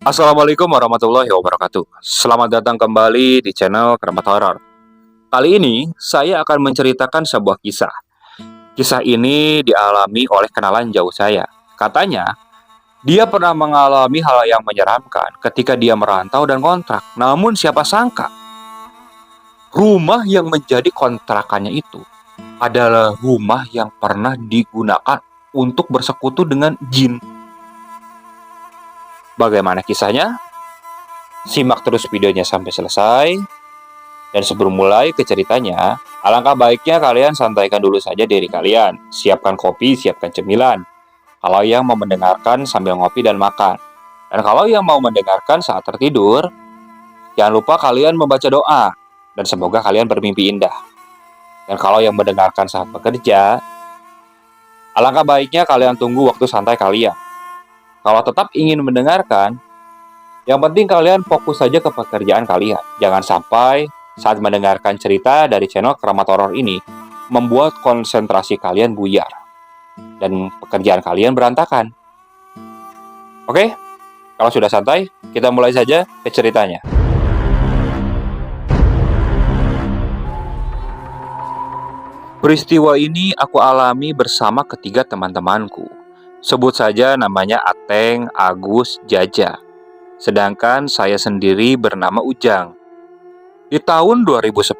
Assalamualaikum warahmatullahi wabarakatuh. Selamat datang kembali di channel Keramat Horor. Kali ini saya akan menceritakan sebuah kisah. Kisah ini dialami oleh kenalan jauh saya. Katanya, dia pernah mengalami hal yang menyeramkan ketika dia merantau dan kontrak. Namun siapa sangka, rumah yang menjadi kontrakannya itu adalah rumah yang pernah digunakan untuk bersekutu dengan jin. Bagaimana kisahnya? Simak terus videonya sampai selesai. Dan sebelum mulai ke ceritanya, alangkah baiknya kalian santaikan dulu saja diri kalian. Siapkan kopi, siapkan cemilan. Kalau yang mau mendengarkan sambil ngopi dan makan. Dan kalau yang mau mendengarkan saat tertidur, jangan lupa kalian membaca doa. Dan semoga kalian bermimpi indah. Dan kalau yang mendengarkan saat bekerja, alangkah baiknya kalian tunggu waktu santai kalian. Kalau tetap ingin mendengarkan, yang penting kalian fokus saja ke pekerjaan kalian. Jangan sampai saat mendengarkan cerita dari channel Keramat Horor ini membuat konsentrasi kalian buyar dan pekerjaan kalian berantakan. Oke? Kalau sudah santai, kita mulai saja ke ceritanya. Peristiwa ini aku alami bersama ketiga teman-temanku. Sebut saja namanya Ateng, Agus, Jaja. Sedangkan saya sendiri bernama Ujang. Di tahun 2010,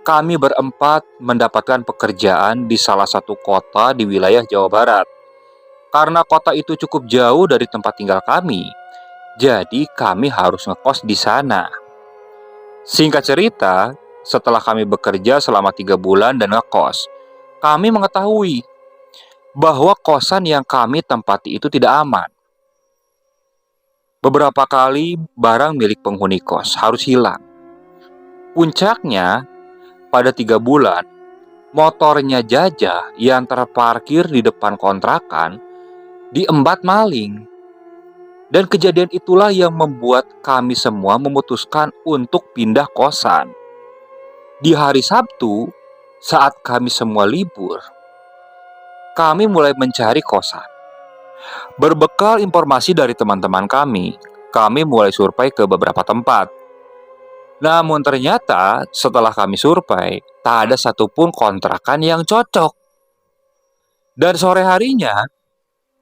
kami berempat mendapatkan pekerjaan di salah satu kota di wilayah Jawa Barat. Karena kota itu cukup jauh dari tempat tinggal kami, jadi kami harus ngekos di sana. Singkat cerita, setelah kami bekerja selama 3 bulan dan ngekos, kami mengetahui bahwa kosan yang kami tempati itu tidak aman. Beberapa kali barang milik penghuni kos harus hilang. Puncaknya, pada 3 bulan, motornya Jaja yang terparkir di depan kontrakan diembat maling. Dan kejadian itulah yang membuat kami semua memutuskan untuk pindah kosan. Di hari Sabtu, saat kami semua libur, kami mulai mencari kosan. Berbekal informasi dari teman-teman kami mulai survei ke beberapa tempat. Namun ternyata setelah kami survei, tak ada satupun kontrakan yang cocok. Dan sore harinya,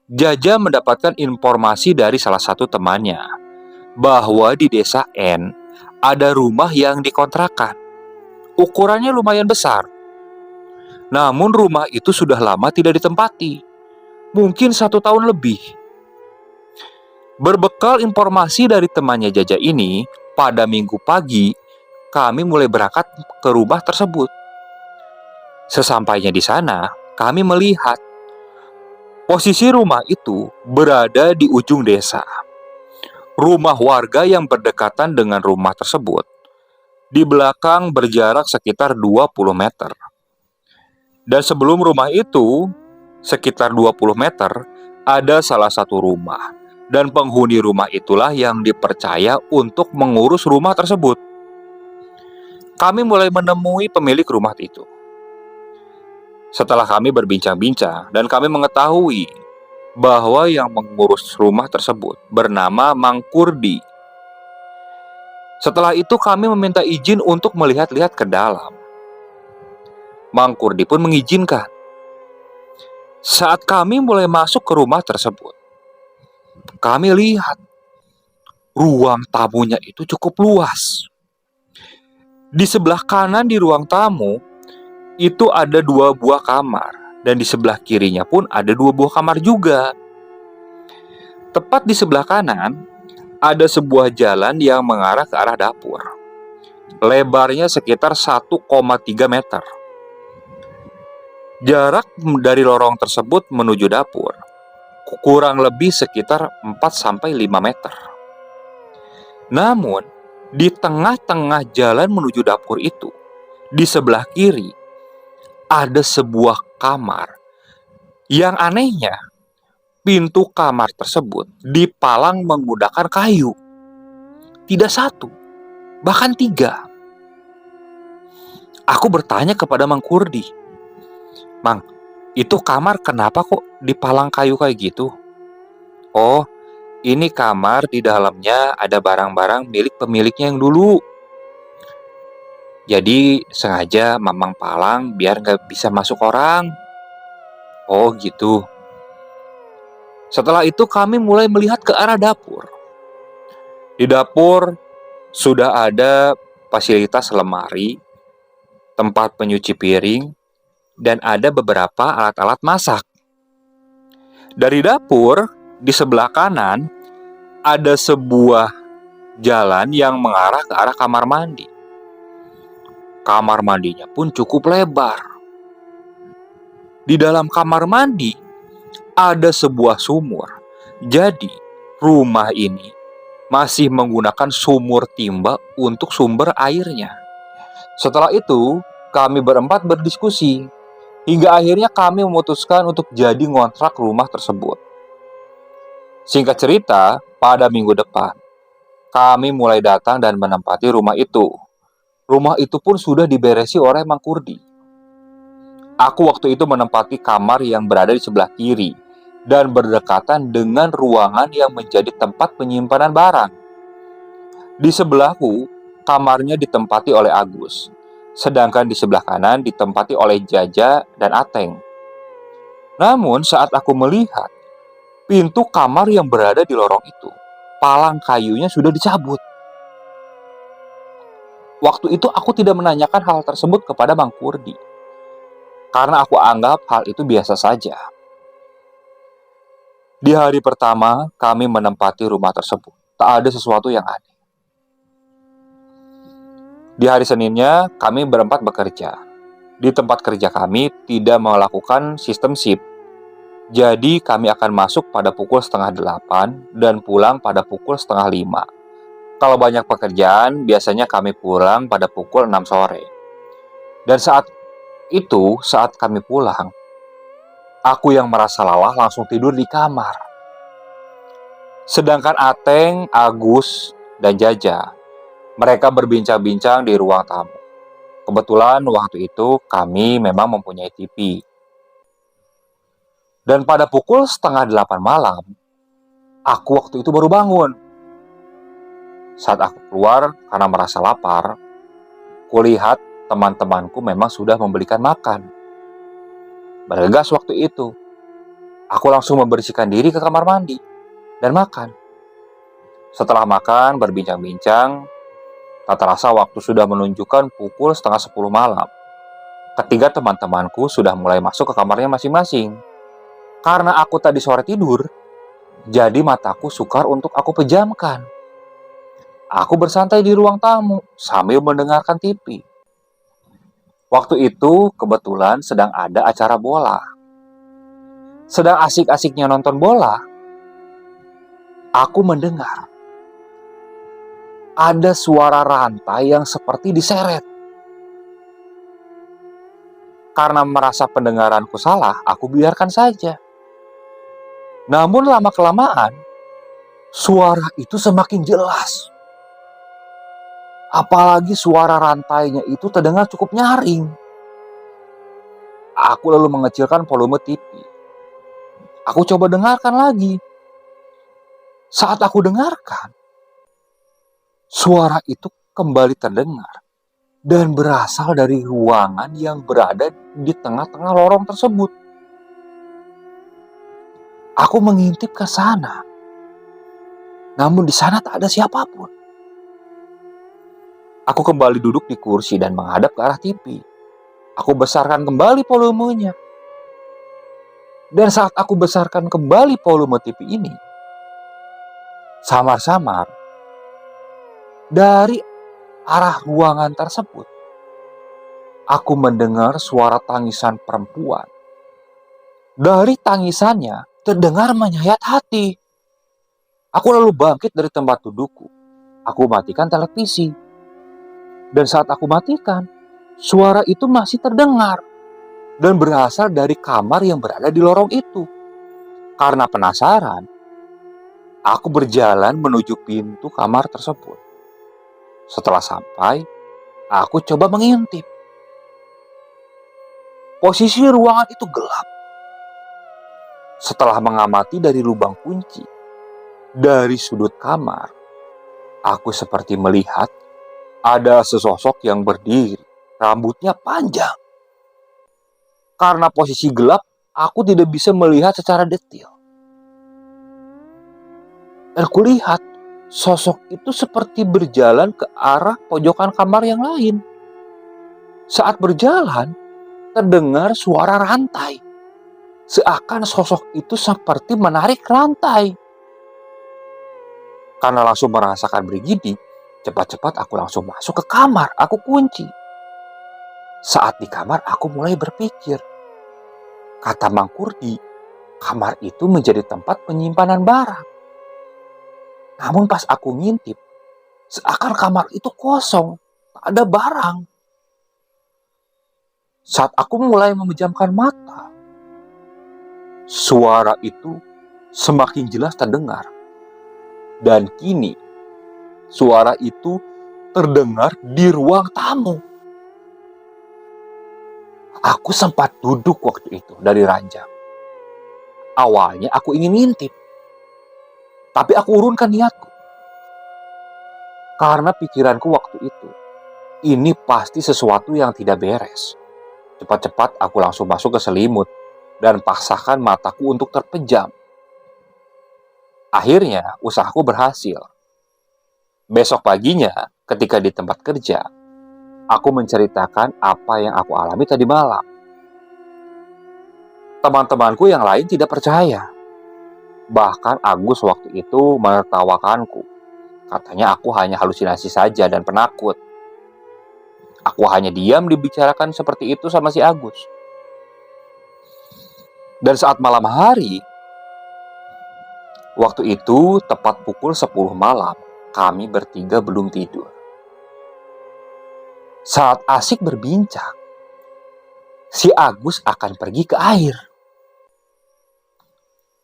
Jaja mendapatkan informasi dari salah satu temannya bahwa di desa N ada rumah yang dikontrakan. Ukurannya lumayan besar. Namun rumah itu sudah lama tidak ditempati. Mungkin 1 tahun lebih. Berbekal informasi dari temannya Jaja ini, pada Minggu pagi, kami mulai berangkat ke rumah tersebut. Sesampainya di sana, kami melihat posisi rumah itu berada di ujung desa. Rumah warga yang berdekatan dengan rumah tersebut di belakang berjarak sekitar 20 meter. Dan sebelum rumah itu, sekitar 20 meter, ada salah satu rumah. Dan penghuni rumah itulah yang dipercaya untuk mengurus rumah tersebut. Kami mulai menemui pemilik rumah itu. Setelah kami berbincang-bincang dan kami mengetahui bahwa yang mengurus rumah tersebut bernama Mang Kurdi. Setelah itu kami meminta izin untuk melihat-lihat ke dalam. Mang Kurdi pun mengizinkan. Saat kami mulai masuk ke rumah tersebut, kami lihat ruang tamunya itu cukup luas. Di sebelah kanan di ruang tamu itu ada 2 buah kamar, dan di sebelah kirinya pun ada 2 buah kamar juga. Tepat di sebelah kanan ada sebuah jalan yang mengarah ke arah dapur. Lebarnya sekitar 1,3 meter. Jarak dari lorong tersebut menuju dapur kurang lebih sekitar 4-5 meter. Namun, di tengah-tengah jalan menuju dapur itu, di sebelah kiri, ada sebuah kamar. Yang anehnya, pintu kamar tersebut dipalang menggunakan kayu. Tidak 1, bahkan 3. Aku bertanya kepada Mang Kurdi, "Mang, itu kamar kenapa kok dipalang kayu kayak gitu?" "Oh, Ini kamar di dalamnya ada barang-barang milik pemiliknya yang dulu. Jadi sengaja Mamang palang biar nggak bisa masuk orang. Oh gitu. Setelah itu kami mulai melihat ke arah dapur. Di dapur sudah ada fasilitas lemari, tempat penyuci piring, dan ada beberapa alat-alat masak. Dari dapur, di sebelah kanan, ada sebuah jalan yang mengarah ke arah kamar mandi. Kamar mandinya pun cukup lebar. Di dalam kamar mandi, ada sebuah sumur. Jadi, rumah ini masih menggunakan sumur timba untuk sumber airnya. Setelah itu, kami berempat berdiskusi. Hingga akhirnya kami memutuskan untuk jadi ngontrak rumah tersebut. Singkat cerita, pada minggu depan, kami mulai datang dan menempati rumah itu. Rumah itu pun sudah diberesi oleh Mang Kurdi. Aku waktu itu menempati kamar yang berada di sebelah kiri dan berdekatan dengan ruangan yang menjadi tempat penyimpanan barang. Di sebelahku, kamarnya ditempati oleh Agus, sedangkan di sebelah kanan ditempati oleh Jaja dan Ateng. Namun saat aku melihat pintu kamar yang berada di lorong itu, palang kayunya sudah dicabut. Waktu itu aku tidak menanyakan hal tersebut kepada Mang Kurdi, karena aku anggap hal itu biasa saja. Di hari pertama kami menempati rumah tersebut, tak ada sesuatu yang aneh. Di hari Seninnya, kami berempat bekerja. Di tempat kerja kami tidak melakukan sistem shift. Jadi kami akan masuk pada pukul 7:30 dan pulang pada pukul 4:30. Kalau banyak pekerjaan, biasanya kami pulang pada pukul 6 sore. Dan saat kami pulang, aku yang merasa lelah langsung tidur di kamar. Sedangkan Ateng, Agus, dan Jaja, mereka berbincang-bincang di ruang tamu. Kebetulan waktu itu kami memang mempunyai TV. Dan pada pukul 7:30 malam, aku waktu itu baru bangun. Saat aku keluar karena merasa lapar, kulihat teman-temanku memang sudah membelikan makan. Bergegas waktu itu, aku langsung membersihkan diri ke kamar mandi dan makan. Setelah makan, berbincang-bincang, tak terasa waktu sudah menunjukkan pukul 9:30 malam. Ketiga teman-temanku sudah mulai masuk ke kamarnya masing-masing. Karena aku tadi sore tidur, jadi mataku sukar untuk aku pejamkan. Aku bersantai di ruang tamu sambil mendengarkan TV. Waktu itu kebetulan sedang ada acara bola. Sedang asik-asiknya nonton bola, aku mendengar ada suara rantai yang seperti diseret. Karena merasa pendengaranku salah, aku biarkan saja. Namun lama-kelamaan, suara itu semakin jelas. Apalagi suara rantainya itu terdengar cukup nyaring. Aku lalu mengecilkan volume TV. Aku coba dengarkan lagi. Saat aku dengarkan, suara itu kembali terdengar dan berasal dari ruangan yang berada di tengah-tengah lorong tersebut. Aku mengintip ke sana. Namun di sana tak ada siapapun. Aku kembali duduk di kursi dan menghadap ke arah TV. Aku besarkan kembali volumenya. Dan saat aku besarkan kembali volume TV ini, samar-samar, dari arah ruangan tersebut, aku mendengar suara tangisan perempuan. Dari tangisannya, terdengar menyayat hati. Aku lalu bangkit dari tempat dudukku. Aku matikan televisi. Dan saat aku matikan, suara itu masih terdengar dan berasal dari kamar yang berada di lorong itu. Karena penasaran, aku berjalan menuju pintu kamar tersebut. Setelah sampai, aku coba mengintip. Posisi ruangan itu gelap. Setelah mengamati dari lubang kunci, Dari sudut kamar, aku seperti melihat ada sesosok yang berdiri, rambutnya panjang. Karena posisi gelap, aku tidak bisa melihat secara detail. Dan kulihat sosok itu seperti berjalan ke arah pojokan kamar yang lain. Saat berjalan, terdengar suara rantai. Seakan sosok itu seperti menarik rantai. Karena langsung merasakan begini, cepat-cepat aku langsung masuk ke kamar. Aku kunci. Saat di kamar, aku mulai berpikir. Kata Mang Kurdi, kamar itu menjadi tempat penyimpanan barang. Namun pas aku ngintip, seakan kamar itu kosong, tak ada barang. Saat aku mulai memejamkan mata, suara itu semakin jelas terdengar. Dan kini, suara itu terdengar di ruang tamu. Aku sempat duduk waktu itu dari ranjang. Awalnya aku ingin ngintip, tapi aku urunkan niatku. Karena pikiranku waktu itu, ini pasti sesuatu yang tidak beres. Cepat-cepat aku langsung masuk ke selimut dan paksakan mataku untuk terpejam. Akhirnya, usahaku berhasil. Besok paginya, ketika di tempat kerja, aku menceritakan apa yang aku alami tadi malam. Teman-temanku yang lain tidak percaya. Bahkan Agus waktu itu menertawakanku. Katanya aku hanya halusinasi saja dan penakut. Aku hanya diam dibicarakan seperti itu sama si Agus. Dan saat malam hari, waktu itu tepat pukul 10 malam, kami bertiga belum tidur. Saat asik berbincang, si Agus akan pergi ke air.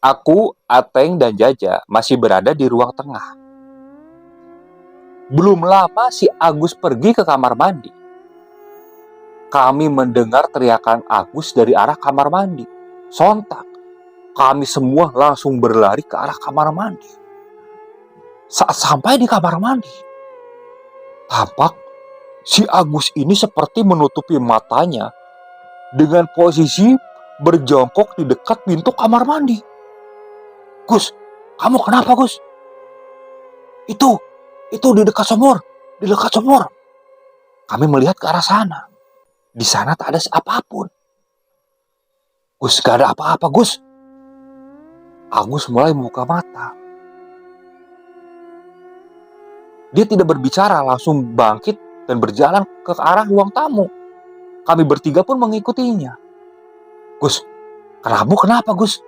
Aku, Ateng, dan Jaja masih berada di ruang tengah. Belum lama si Agus pergi ke kamar mandi. Kami mendengar teriakan Agus dari arah kamar mandi. Sontak, kami semua langsung berlari ke arah kamar mandi. Saat sampai di kamar mandi, tampak si Agus ini seperti menutupi matanya dengan posisi berjongkok di dekat pintu kamar mandi. Gus, kamu kenapa, Gus? Itu di dekat sumur, di dekat sumur. Kami melihat ke arah sana. Di sana tak ada apapun. Gus, gak ada apa-apa, Gus. Agus mulai membuka mata. Dia tidak berbicara, langsung bangkit dan berjalan ke arah ruang tamu. Kami bertiga pun mengikutinya. Gus, kamu kenapa, Gus?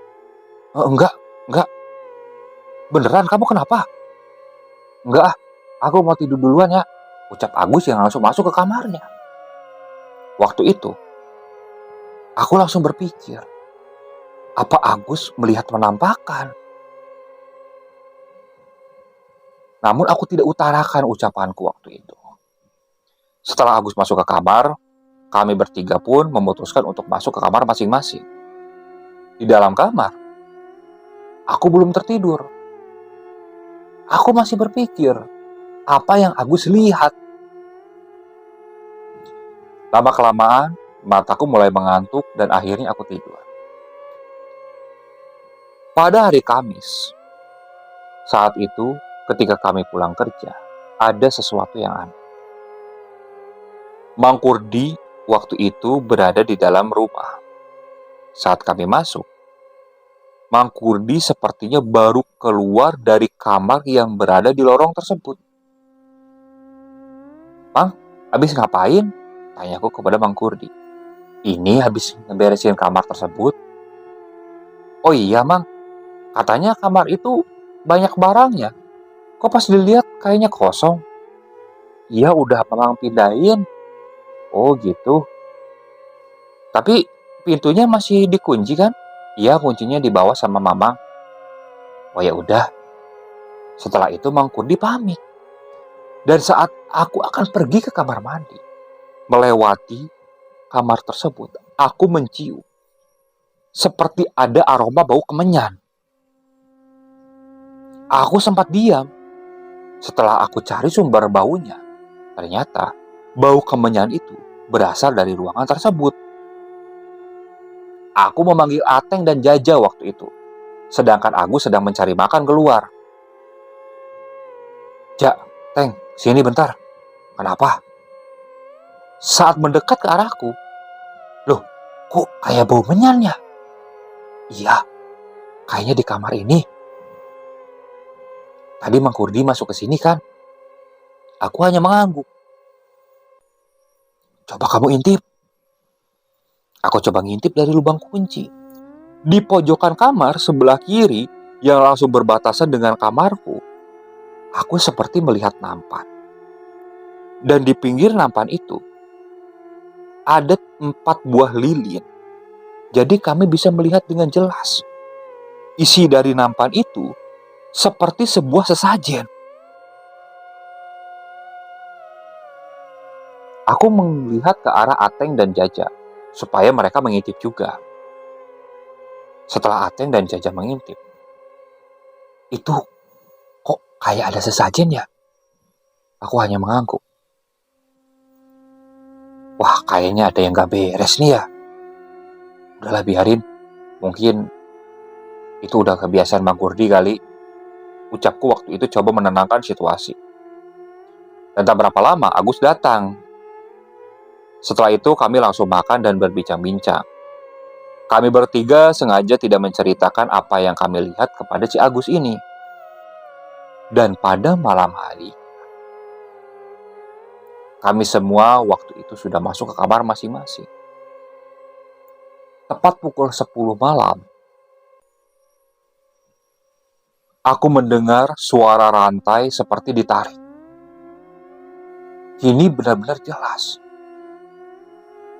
Enggak. Beneran kamu kenapa? Enggak, aku mau tidur duluan ya, ucap Agus yang langsung masuk ke kamarnya. Waktu itu, aku langsung berpikir, apa Agus melihat penampakan? Namun aku tidak utarakan ucapanku waktu itu. Setelah Agus masuk ke kamar, kami bertiga pun memutuskan untuk masuk ke kamar masing-masing. Di dalam kamar, aku belum tertidur. Aku masih berpikir, apa yang Agus lihat? Lama-kelamaan, mataku mulai mengantuk dan akhirnya aku tidur. Pada hari Kamis, saat itu ketika kami pulang kerja, ada sesuatu yang aneh. Mang Kurdi waktu itu berada di dalam rumah. Saat kami masuk, Mang Kurdi sepertinya baru keluar dari kamar yang berada di lorong tersebut. Mang, habis ngapain? Tanyaku kepada Mang Kurdi. Ini habis ngeberesin kamar tersebut. Oh iya, Mang. Katanya kamar itu banyak barangnya. Kok pas dilihat kayaknya kosong? Iya, udah Mang pindahin. Oh gitu. Tapi pintunya masih dikunci kan? Iya, kuncinya dibawa sama Mamang. Oh ya udah. Setelah itu Mang Kurdi pamit. Dan saat aku akan pergi ke kamar mandi, melewati kamar tersebut, aku mencium seperti ada aroma bau kemenyan. Aku sempat diam. Setelah aku cari sumber baunya, ternyata bau kemenyan itu berasal dari ruangan tersebut. Aku memanggil Ateng dan Jaja waktu itu, sedangkan Agus sedang mencari makan keluar. Ja, Teng, sini bentar. Kenapa? Saat mendekat ke arahku, loh, kok kayak bau menyan ya? Iya, kayaknya di kamar ini. Tadi Mang Kurdi masuk ke sini kan? Aku hanya mengangguk. Coba kamu intip. Aku coba ngintip dari lubang kunci. Di pojokan kamar sebelah kiri yang langsung berbatasan dengan kamarku, aku seperti melihat nampan. Dan di pinggir nampan itu, ada 4 buah lilin. Jadi kami bisa melihat dengan jelas. Isi dari nampan itu seperti sebuah sesajen. Aku melihat ke arah Ateng dan Jaja, supaya mereka mengintip juga. Setelah Ateng dan Jaja mengintip, itu kok kayak ada sesajen ya? Aku hanya mengangguk. Wah, kayaknya ada yang gak beres nih ya. Udahlah biarin, mungkin itu udah kebiasaan Mang Kurdi kali. Ucapku waktu itu coba menenangkan situasi. Dan tak berapa lama Agus datang. Setelah itu kami langsung makan dan berbincang-bincang. Kami bertiga sengaja tidak menceritakan apa yang kami lihat kepada si Agus ini. Dan pada malam hari, kami semua waktu itu sudah masuk ke kamar masing-masing. Tepat pukul 10 malam, aku mendengar suara rantai seperti ditarik. Ini benar-benar jelas.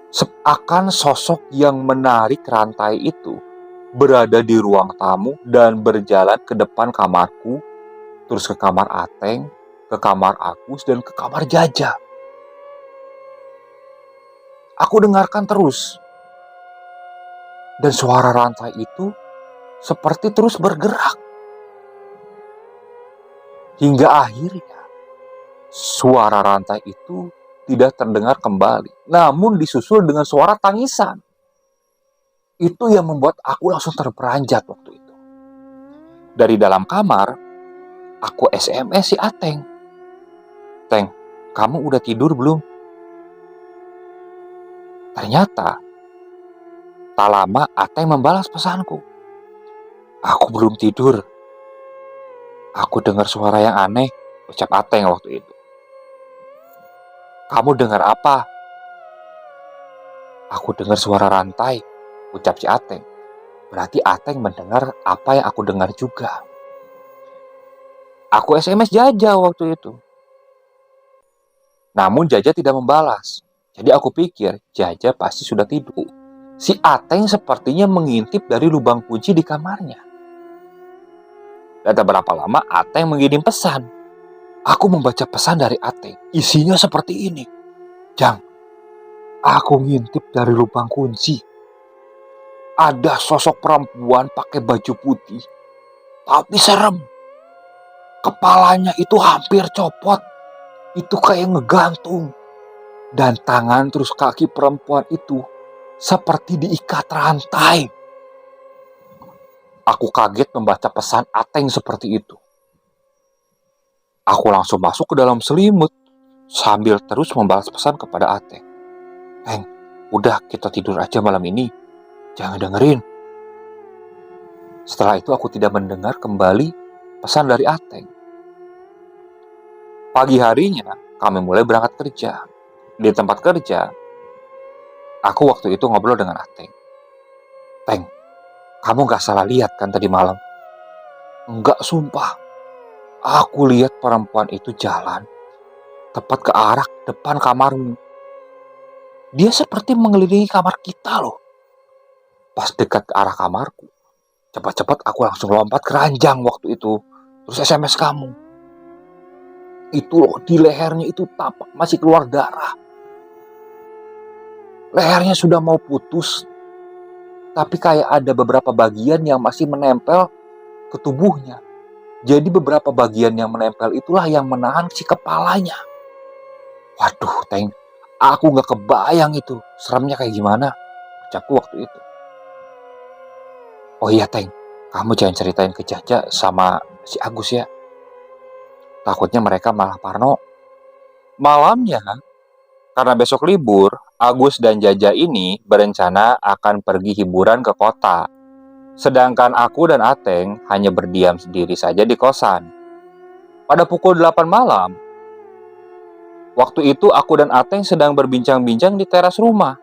Seakan sosok yang menarik rantai itu berada di ruang tamu dan berjalan ke depan kamarku, terus ke kamar Ateng, ke kamar Agus, dan ke kamar Jaja. Aku dengarkan terus. Dan suara rantai itu seperti terus bergerak. Hingga akhirnya suara rantai itu tidak terdengar kembali, namun disusul dengan suara tangisan. Itu yang membuat aku langsung terperanjat waktu itu. Dari dalam kamar, aku SMS si Ateng. Teng, kamu udah tidur belum? Ternyata, tak lama Ateng membalas pesanku. Aku belum tidur. Aku dengar suara yang aneh, ucap Ateng waktu itu. Kamu dengar apa? Aku dengar suara rantai, ucap si Ateng. Berarti Ateng mendengar apa yang aku dengar juga. Aku SMS Jaja waktu itu. Namun Jaja tidak membalas. Jadi aku pikir Jaja pasti sudah tidur. Si Ateng sepertinya mengintip dari lubang kunci di kamarnya. Dan tak berapa lama Ateng mengirim pesan. Aku membaca pesan dari Ateng. Isinya seperti ini. Jang, aku ngintip dari lubang kunci. Ada sosok perempuan pakai baju putih. Tapi serem. Kepalanya itu hampir copot. Itu kayak ngegantung. Dan tangan terus kaki perempuan itu seperti diikat rantai. Aku kaget membaca pesan Ateng seperti itu. Aku langsung masuk ke dalam selimut sambil terus membalas pesan kepada Ateng. Teng, udah kita tidur aja malam ini. Jangan dengerin. Setelah itu aku tidak mendengar kembali pesan dari Ateng. Pagi harinya kami mulai berangkat kerja. Di tempat kerja, aku waktu itu ngobrol dengan Ateng. Teng, kamu gak salah lihat kan tadi malam? Enggak, sumpah. Aku lihat perempuan itu jalan tepat ke arah depan kamarmu. Dia seperti mengelilingi kamar kita loh. Pas dekat ke arah kamarku, cepat-cepat aku langsung lompat ke ranjang waktu itu. Terus SMS kamu. Itu loh, di lehernya itu tampak masih keluar darah. Lehernya sudah mau putus, tapi kayak ada beberapa bagian yang masih menempel ke tubuhnya. Jadi beberapa bagian yang menempel itulah yang menahan si kepalanya. Waduh, Teng, aku gak kebayang itu seremnya kayak gimana, ucapku waktu itu. Oh iya, Teng, kamu jangan ceritain ke Jaja sama si Agus ya. Takutnya mereka malah parno. Malamnya, karena besok libur, Agus dan Jaja ini berencana akan pergi hiburan ke kota. Sedangkan aku dan Ateng hanya berdiam sendiri saja di kosan. Pada pukul 8 malam, waktu itu aku dan Ateng sedang berbincang-bincang di teras rumah.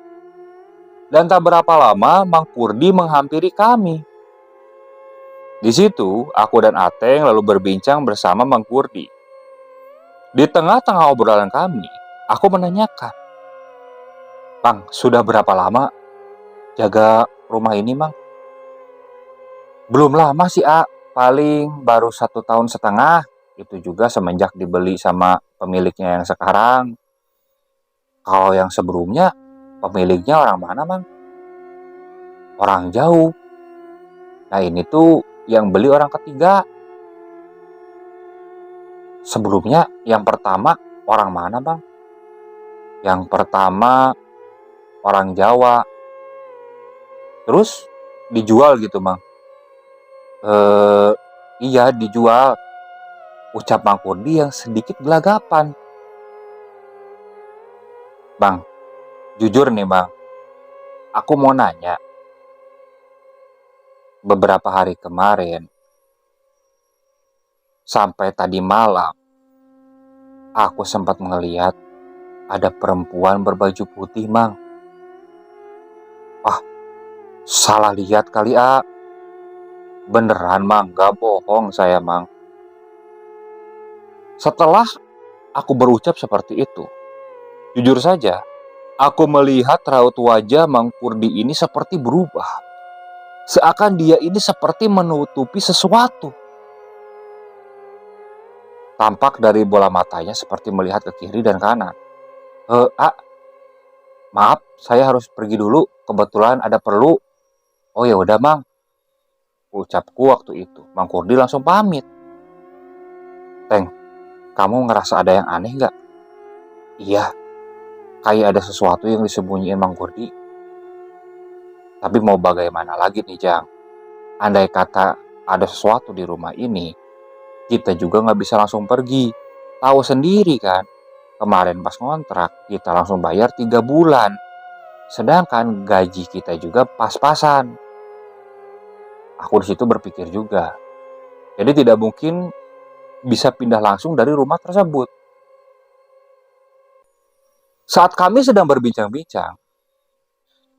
Dan tak berapa lama Mang Kurdi menghampiri kami. Di situ, aku dan Ateng lalu berbincang bersama Mang Kurdi. Di tengah-tengah obrolan kami, aku menanyakan, "Bang, sudah berapa lama jaga rumah ini, Mang?" "Belum lama sih, A. Paling baru 1,5 tahun. Itu juga semenjak dibeli sama pemiliknya yang sekarang. Kalau yang sebelumnya, pemiliknya orang mana, Mang?" "Orang jauh. Nah, ini tuh yang beli orang ketiga. Sebelumnya yang pertama orang mana, Bang?" "Yang pertama orang Jawa. Terus dijual gitu, Bang?" Iya dijual," ucap Mang Kurdi yang sedikit gelagapan. "Bang, jujur nih, Bang. Aku mau nanya. Beberapa hari kemarin, sampai tadi malam, aku sempat melihat ada perempuan berbaju putih, Mang." "Ah, salah lihat kali, A. Beneran, Mang. Gak bohong saya, Mang." Setelah aku berucap seperti itu, jujur saja, aku melihat raut wajah Mang Kurdi ini seperti berubah. Seakan dia ini seperti menutupi sesuatu. Tampak dari bola matanya seperti melihat ke kiri dan kanan. Maaf, saya harus pergi dulu. Kebetulan ada perlu." "Oh ya udah, Mang," ucapku waktu itu. Mang Kurdi langsung pamit. "Teng, kamu ngerasa ada yang aneh nggak?" "Iya, kayak ada sesuatu yang disembunyiin Mang Kurdi. Tapi mau bagaimana lagi nih, Jang? Andai kata ada sesuatu di rumah ini, kita juga nggak bisa langsung pergi. Tahu sendiri kan, kemarin pas ngontrak, kita langsung bayar 3 bulan. Sedangkan gaji kita juga pas-pasan." Aku di situ berpikir juga. Jadi tidak mungkin bisa pindah langsung dari rumah tersebut. Saat kami sedang berbincang-bincang,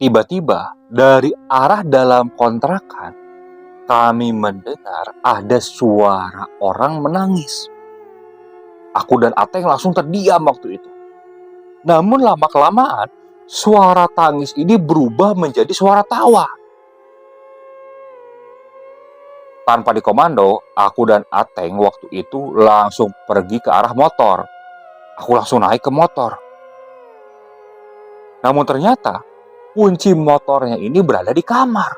tiba-tiba dari arah dalam kontrakan, kami mendengar ada suara orang menangis. Aku dan Ateng langsung terdiam waktu itu. Namun lama-kelamaan, suara tangis ini berubah menjadi suara tawa. Tanpa dikomando, aku dan Ateng waktu itu langsung pergi ke arah motor. Aku langsung naik ke motor. Namun ternyata, kunci motornya ini berada di kamar.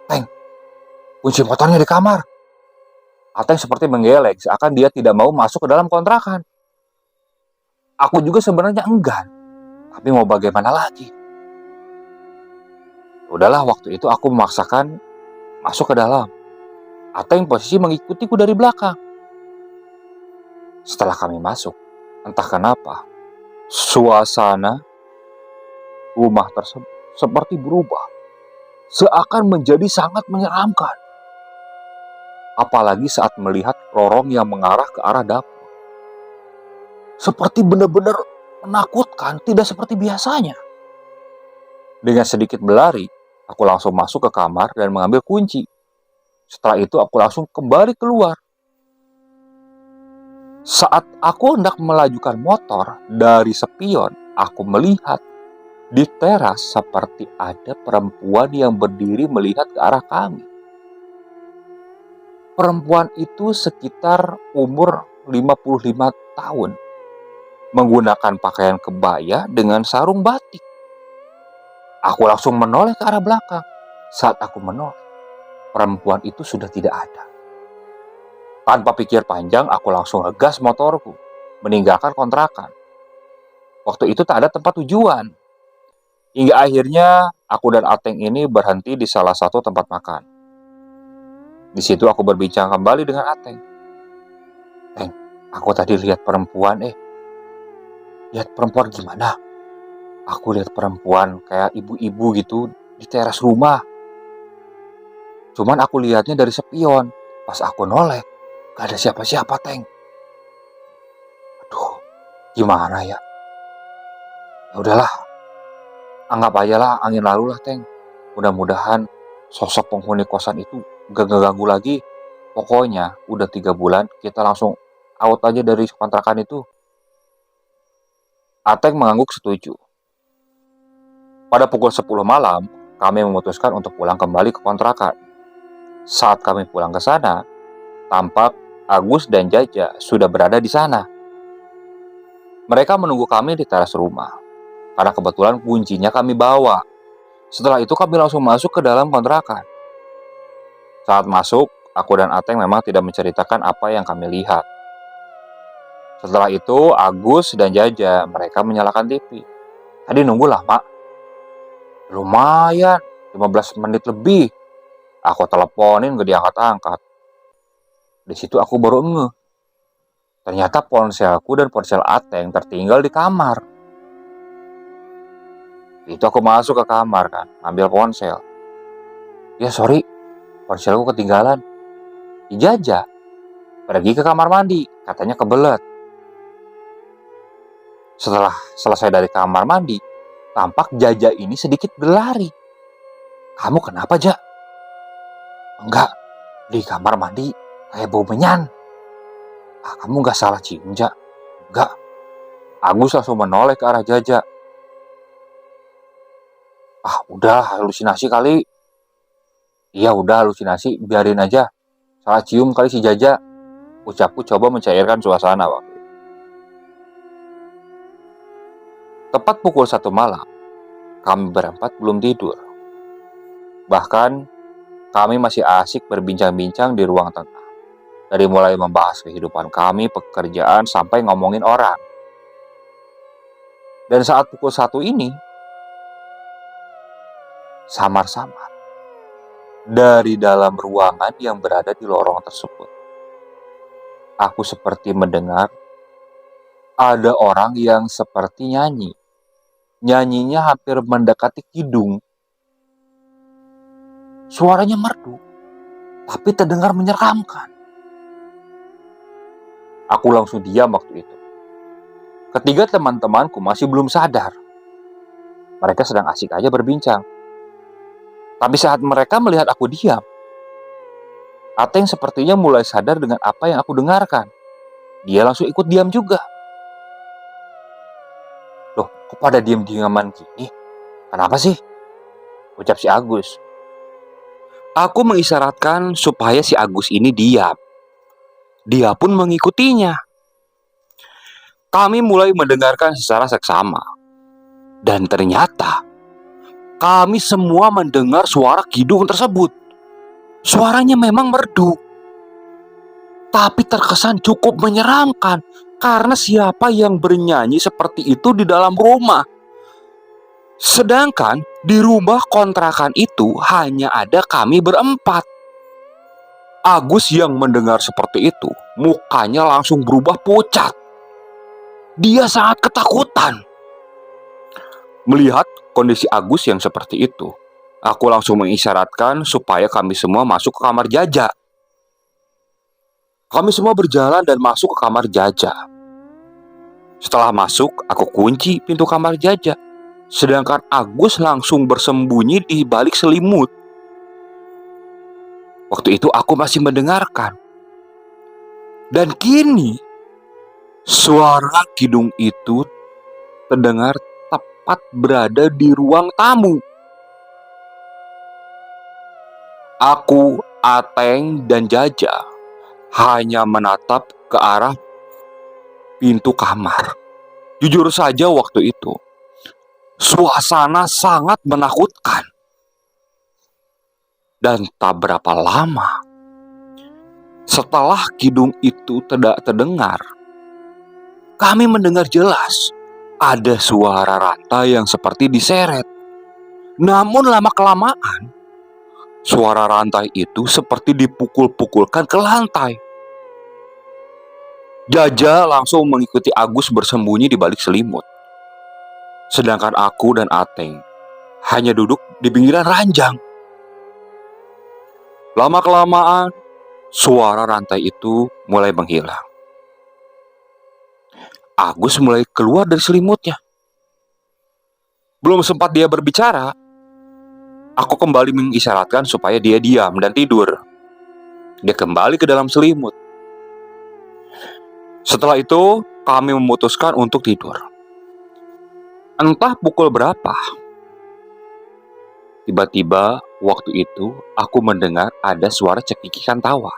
"Teng, kunci motornya di kamar." Ateng seperti menggeleng, seakan dia tidak mau masuk ke dalam kontrakan. Aku juga sebenarnya enggan, tapi mau bagaimana lagi? Udahlah, waktu itu aku memaksakan masuk ke dalam. Ateng posisi mengikutiku dari belakang. Setelah kami masuk, entah kenapa, suasana rumah tersebut seperti berubah, seakan menjadi sangat menyeramkan. Apalagi saat melihat lorong yang mengarah ke arah dapur. Seperti benar-benar menakutkan, tidak seperti biasanya. Dengan sedikit berlari, aku langsung masuk ke kamar dan mengambil kunci. Setelah itu aku langsung kembali keluar. Saat aku hendak melajukan motor dari spion, aku melihat di teras seperti ada perempuan yang berdiri melihat ke arah kami. Perempuan itu sekitar umur 55 tahun, menggunakan pakaian kebaya dengan sarung batik. Aku langsung menoleh ke arah belakang. Saat aku menoleh, perempuan itu sudah tidak ada. Tanpa pikir panjang, aku langsung ngegas motorku, meninggalkan kontrakan. Waktu itu tak ada tempat tujuan. Hingga akhirnya aku dan Ateng ini berhenti di salah satu tempat makan. Di situ aku berbincang kembali dengan Ateng. Teng, aku tadi lihat perempuan. Lihat perempuan gimana? Aku lihat perempuan kayak ibu-ibu gitu di teras rumah. Cuman aku lihatnya dari spion. Pas aku noleh, gak ada siapa-siapa, Teng. Aduh, gimana ya? Ya udahlah, anggap aja lah angin lalu lah, Teng. Mudah-mudahan sosok penghuni kosan itu gak ngeganggu lagi. Pokoknya udah 3 bulan kita langsung out aja dari kontrakan itu. Ateng mengangguk setuju. Pada pukul 10 malam, kami memutuskan untuk pulang kembali ke kontrakan. Saat kami pulang ke sana, tampak Agus dan Jaja sudah berada di sana. Mereka menunggu kami di teras rumah, karena kebetulan kuncinya kami bawa. Setelah itu kami langsung masuk ke dalam kontrakan. Saat masuk, aku dan Ateng memang tidak menceritakan apa yang kami lihat. Setelah itu, Agus dan Jaja mereka menyalakan TV. Tadi nunggu lama. Lumayan, 15 menit lebih. Aku teleponin gak diangkat-angkat. Di situ aku baru ngeh. Ternyata ponselku dan ponsel Ateng tertinggal di kamar. Itu aku masuk ke kamar kan, ambil ponsel. Ya sorry, ponselku ketinggalan. Jaja pergi ke kamar mandi, katanya kebelet. Setelah selesai dari kamar mandi, tampak Jaja ini sedikit berlari. Kamu kenapa, Ja? Enggak, di kamar mandi kayak bau menyan. Kamu gak salah cium, Ja? Enggak. Agus langsung menoleh ke arah Jaja. Udah halusinasi kali. Iya udah halusinasi, biarin aja. Salah cium kali si Jaja. Ucapku coba mencairkan suasana waktu itu. Tepat pukul 1 malam, kami berempat belum tidur. Bahkan, kami masih asik berbincang-bincang di ruang tengah. Dari mulai membahas kehidupan kami, pekerjaan, sampai ngomongin orang. Dan saat pukul 1 ini, samar-samar, dari dalam ruangan yang berada di lorong tersebut, aku seperti mendengar ada orang yang seperti nyanyi. Nyanyinya hampir mendekati kidung. Suaranya merdu, tapi terdengar menyeramkan. Aku langsung diam waktu itu. Ketiga teman-temanku masih belum sadar. Mereka sedang asik aja berbincang. Tapi saat mereka melihat aku diam, Ateng sepertinya mulai sadar dengan apa yang aku dengarkan. Dia langsung ikut diam juga. Loh, kok pada diam-diaman gini? Kenapa sih? Ucap si Agus. Aku mengisyaratkan supaya si Agus ini diam. Dia pun mengikutinya. Kami mulai mendengarkan secara seksama. Dan ternyata kami semua mendengar suara kidung tersebut. Suaranya memang merdu, tapi terkesan cukup menyeramkan karena siapa yang bernyanyi seperti itu di dalam rumah. Sedangkan di rumah kontrakan itu hanya ada kami berempat. Agus yang mendengar seperti itu, mukanya langsung berubah pucat. Dia sangat ketakutan. Melihat kondisi Agus yang seperti itu, aku langsung mengisyaratkan supaya kami semua masuk ke kamar Jaja. Kami semua berjalan dan masuk ke kamar Jaja. Setelah masuk, aku kunci pintu kamar Jaja. Sedangkan Agus langsung bersembunyi di balik selimut. Waktu itu aku masih mendengarkan. Dan kini, suara kidung itu terdengar tepat berada di ruang tamu. Aku, Ateng, dan Jaja hanya menatap ke arah pintu kamar. Jujur saja waktu itu, suasana sangat menakutkan. Dan tak berapa lama, Setelah kidung itu tidak terdengar, kami mendengar jelas ada suara rantai yang seperti diseret. Namun lama-kelamaan, suara rantai itu seperti dipukul-pukulkan ke lantai. Jaja langsung mengikuti Agus bersembunyi di balik selimut. Sedangkan aku dan Ateng hanya duduk di pinggiran ranjang. Lama-kelamaan, suara rantai itu mulai menghilang. Agus mulai keluar dari selimutnya. Belum sempat dia berbicara, aku kembali mengisyaratkan supaya dia diam dan tidur. Dia kembali ke dalam selimut. Setelah itu, kami memutuskan untuk tidur. Entah pukul berapa, tiba-tiba waktu itu aku mendengar ada suara cekikikan tawa.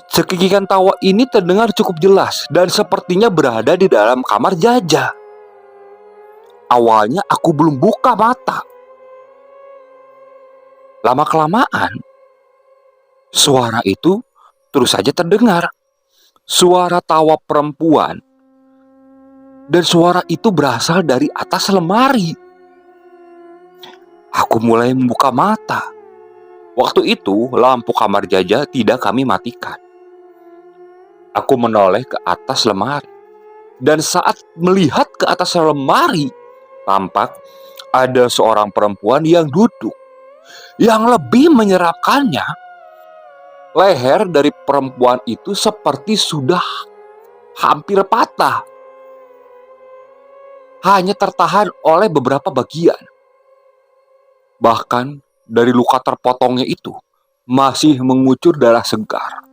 Cekikikan tawa ini terdengar cukup jelas dan sepertinya berada di dalam kamar Jaja. Awalnya aku belum buka mata. Lama-kelamaan, suara itu terus saja terdengar. Suara tawa perempuan. Dan suara itu berasal dari atas lemari. Aku mulai membuka mata. Waktu itu lampu kamar Jaja tidak kami matikan. Aku menoleh ke atas lemari. Dan saat melihat ke atas lemari, tampak ada seorang perempuan yang duduk. Yang lebih menyeramkannya, leher dari perempuan itu seperti sudah hampir patah. Hanya tertahan oleh beberapa bagian. Bahkan dari luka terpotongnya itu masih mengucur darah segar.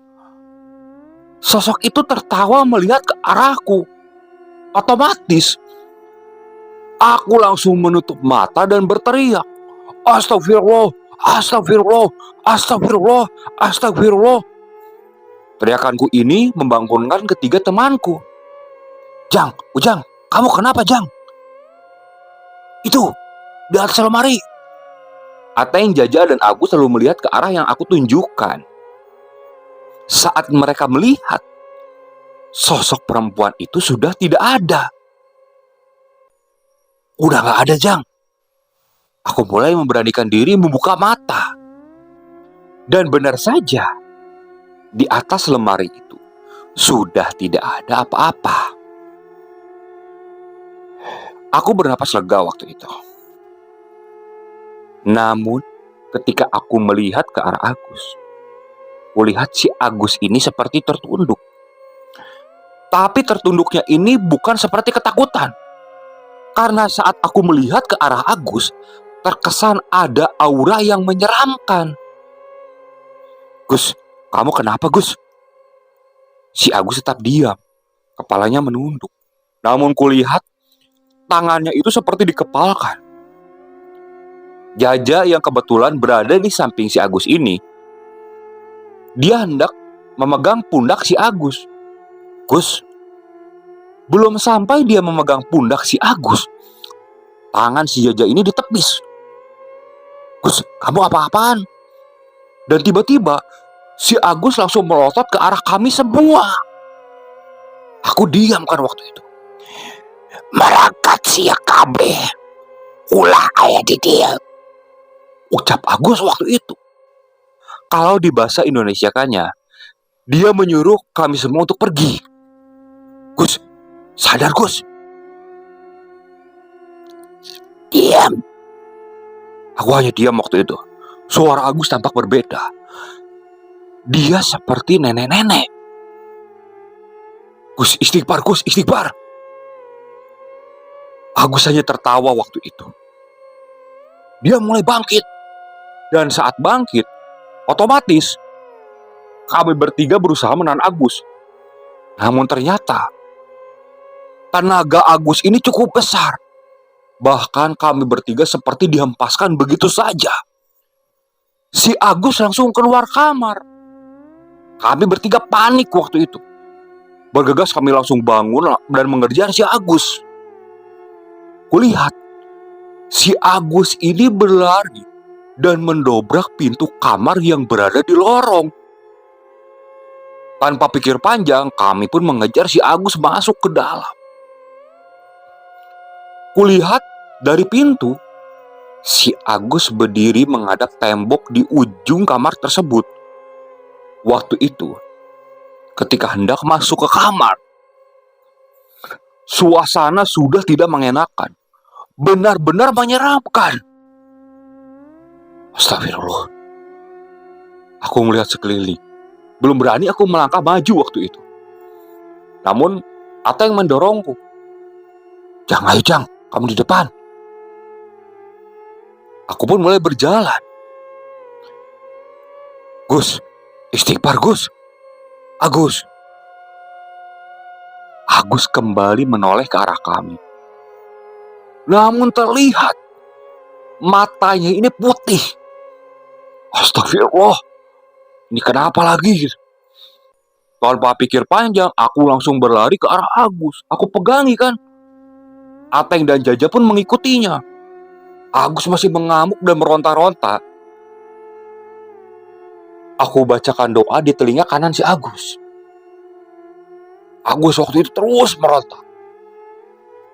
Sosok itu tertawa melihat ke arahku. Otomatis aku langsung menutup mata dan berteriak, "Astagfirullah, astagfirullah, astagfirullah, astagfirullah." Teriakanku ini membangunkan ketiga temanku. "Jang, Ujang, kamu kenapa, Jang?" "Itu, di atas lemari." Ateng, Jaja, dan Agus selalu melihat ke arah yang aku tunjukkan. Saat mereka melihat, sosok perempuan itu sudah tidak ada. "Udah gak ada, Jang." Aku mulai memberanikan diri membuka mata. Dan benar saja, di atas lemari itu sudah tidak ada apa-apa. Aku bernapas lega waktu itu. Namun, ketika aku melihat ke arah Agus, kulihat si Agus ini seperti tertunduk. Tapi tertunduknya ini bukan seperti ketakutan. Karena saat aku melihat ke arah Agus, terkesan ada aura yang menyeramkan. "Gus, kamu kenapa, Gus?" Si Agus tetap diam, kepalanya menunduk. Namun kulihat tangannya itu seperti dikepalkan. Jaja yang kebetulan berada di samping si Agus ini, dia hendak memegang pundak si Agus. "Gus." Belum sampai dia memegang pundak si Agus, tangan si Jaja ini ditepis. "Gus, kamu apa-apaan?" Dan tiba-tiba si Agus langsung melotot ke arah kami semua. Aku diam kan waktu itu. "Merakat sia kabeh, ulah aya di dia," ucap Agus waktu itu. Kalau di bahasa Indonesiakannya, dia menyuruh kami semua untuk pergi. "Gus, sadar, Gus." "Diam." Aku hanya diam waktu itu. Suara Agus tampak berbeda. Dia seperti nenek-nenek. "Gus, istighfar, Gus, istighfar." Agus hanya tertawa waktu itu. Dia mulai bangkit. Dan saat bangkit, otomatis kami bertiga berusaha menahan Agus. Namun ternyata tenaga Agus ini cukup besar. Bahkan kami bertiga seperti dihempaskan begitu saja. Si Agus langsung keluar kamar. Kami bertiga panik waktu itu. Bergegas kami langsung bangun dan mengejar si Agus. Kulihat si Agus ini berlari dan mendobrak pintu kamar yang berada di lorong. Tanpa pikir panjang, kami pun mengejar si Agus masuk ke dalam. Kulihat dari pintu, si Agus berdiri menghadap tembok di ujung kamar tersebut. Waktu itu, ketika hendak masuk ke kamar, suasana sudah tidak mengenakan. Benar-benar menyeramkan. Astagfirullah. Aku melihat sekeliling. Belum berani aku melangkah maju waktu itu. Namun, Ata yang mendorongku. "Jang, ayo Jang, kamu di depan." Aku pun mulai berjalan. "Gus, istighfar Gus. Agus." Agus kembali menoleh ke arah kami. Namun terlihat matanya ini putih. Astagfirullah. Ini kenapa lagi? Tanpa pikir panjang, aku langsung berlari ke arah Agus. Aku pegangi kan. Ateng dan Jaja pun mengikutinya. Agus masih mengamuk dan meronta-ronta. Aku bacakan doa di telinga kanan si Agus. Agus waktu itu terus meronta.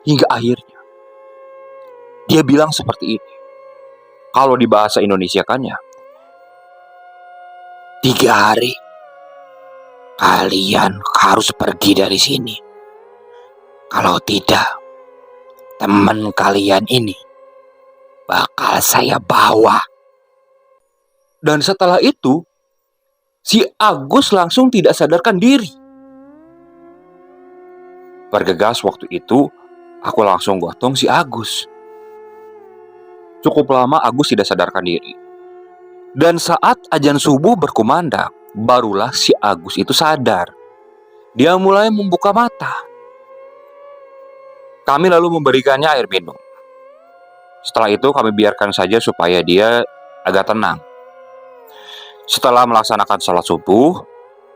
Hingga akhirnya dia bilang seperti ini. Kalau di bahasa Indonesiakannya, 3 hari kalian harus pergi dari sini. Kalau tidak, teman kalian ini bakal saya bawa. Dan setelah itu, si Agus langsung tidak sadarkan diri. Bergegas waktu itu, aku langsung gotong si Agus. Cukup lama Agus tidak sadarkan diri. Dan saat azan subuh berkumandang, barulah si Agus itu sadar. Dia mulai membuka mata. Kami lalu memberikannya air minum. Setelah itu kami biarkan saja supaya dia agak tenang. Setelah melaksanakan sholat subuh,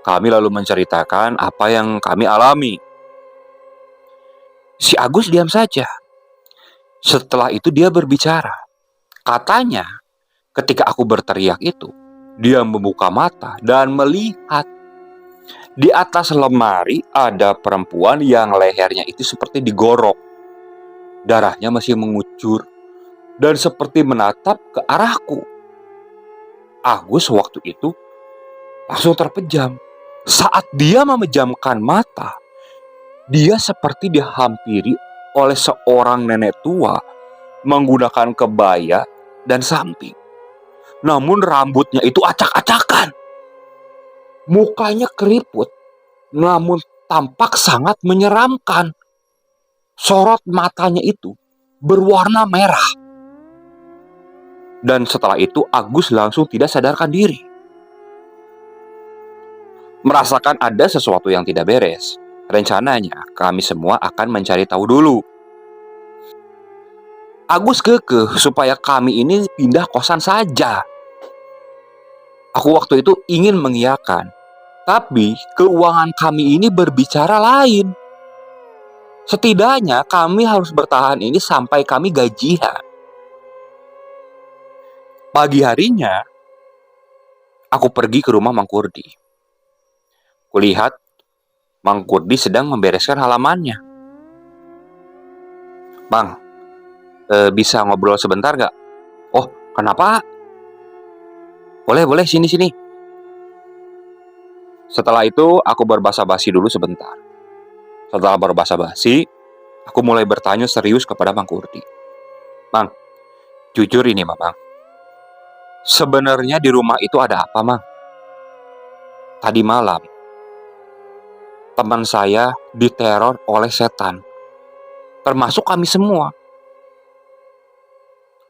kami lalu menceritakan apa yang kami alami. Si Agus diam saja. Setelah itu dia berbicara. Katanya, ketika aku berteriak itu, dia membuka mata dan melihat di atas lemari ada perempuan yang lehernya itu seperti digorok. Darahnya masih mengucur dan seperti menatap ke arahku. Agus waktu itu langsung terpejam. Saat dia memejamkan mata, dia seperti dihampiri oleh seorang nenek tua menggunakan kebaya dan samping. Namun rambutnya itu acak-acakan. Mukanya keriput, namun tampak sangat menyeramkan. Sorot matanya itu berwarna merah. Dan setelah itu Agus langsung tidak sadarkan diri. Merasakan ada sesuatu yang tidak beres. Rencananya kami semua akan mencari tahu dulu. Agus kekeh supaya kami ini pindah kosan saja. Aku waktu itu ingin mengiyakan, tapi keuangan kami ini berbicara lain. Setidaknya kami harus bertahan ini sampai kami gajian. Pagi harinya, aku pergi ke rumah Mang Kurdi. Kulihat Mang Kurdi sedang membereskan halamannya. "Bang, bisa ngobrol sebentar gak?" "Oh, kenapa?" Boleh, sini. Setelah itu, aku berbasa-basi dulu sebentar. Setelah berbasa-basi, aku mulai bertanya serius kepada Mang Kurdi. "Mang, jujur ini Mang. Sebenarnya di rumah itu ada apa, Mang? Tadi malam, teman saya diteror oleh setan. Termasuk kami semua."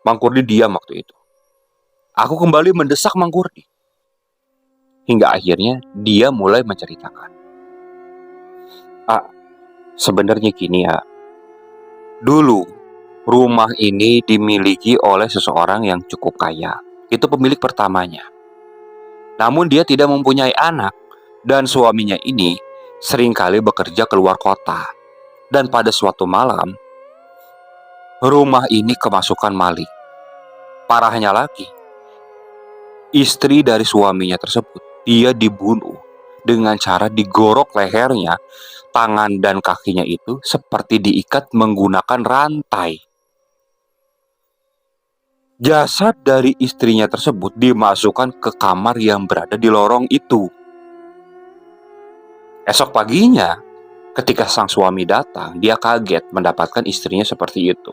Mang Kurdi diam waktu itu. Aku kembali mendesak Mang Kurdi. Hingga akhirnya dia mulai menceritakan. Sebenarnya gini ya. Dulu, rumah ini dimiliki oleh seseorang yang cukup kaya. Itu pemilik pertamanya. Namun dia tidak mempunyai anak. Dan suaminya ini seringkali bekerja keluar kota. Dan pada suatu malam, rumah ini kemasukan maling. Parahnya lagi, istri dari suaminya tersebut, dia dibunuh dengan cara digorok lehernya, tangan dan kakinya itu seperti diikat menggunakan rantai. Jasad dari istrinya tersebut dimasukkan ke kamar yang berada di lorong itu. Esok paginya, ketika sang suami datang, dia kaget mendapatkan istrinya seperti itu.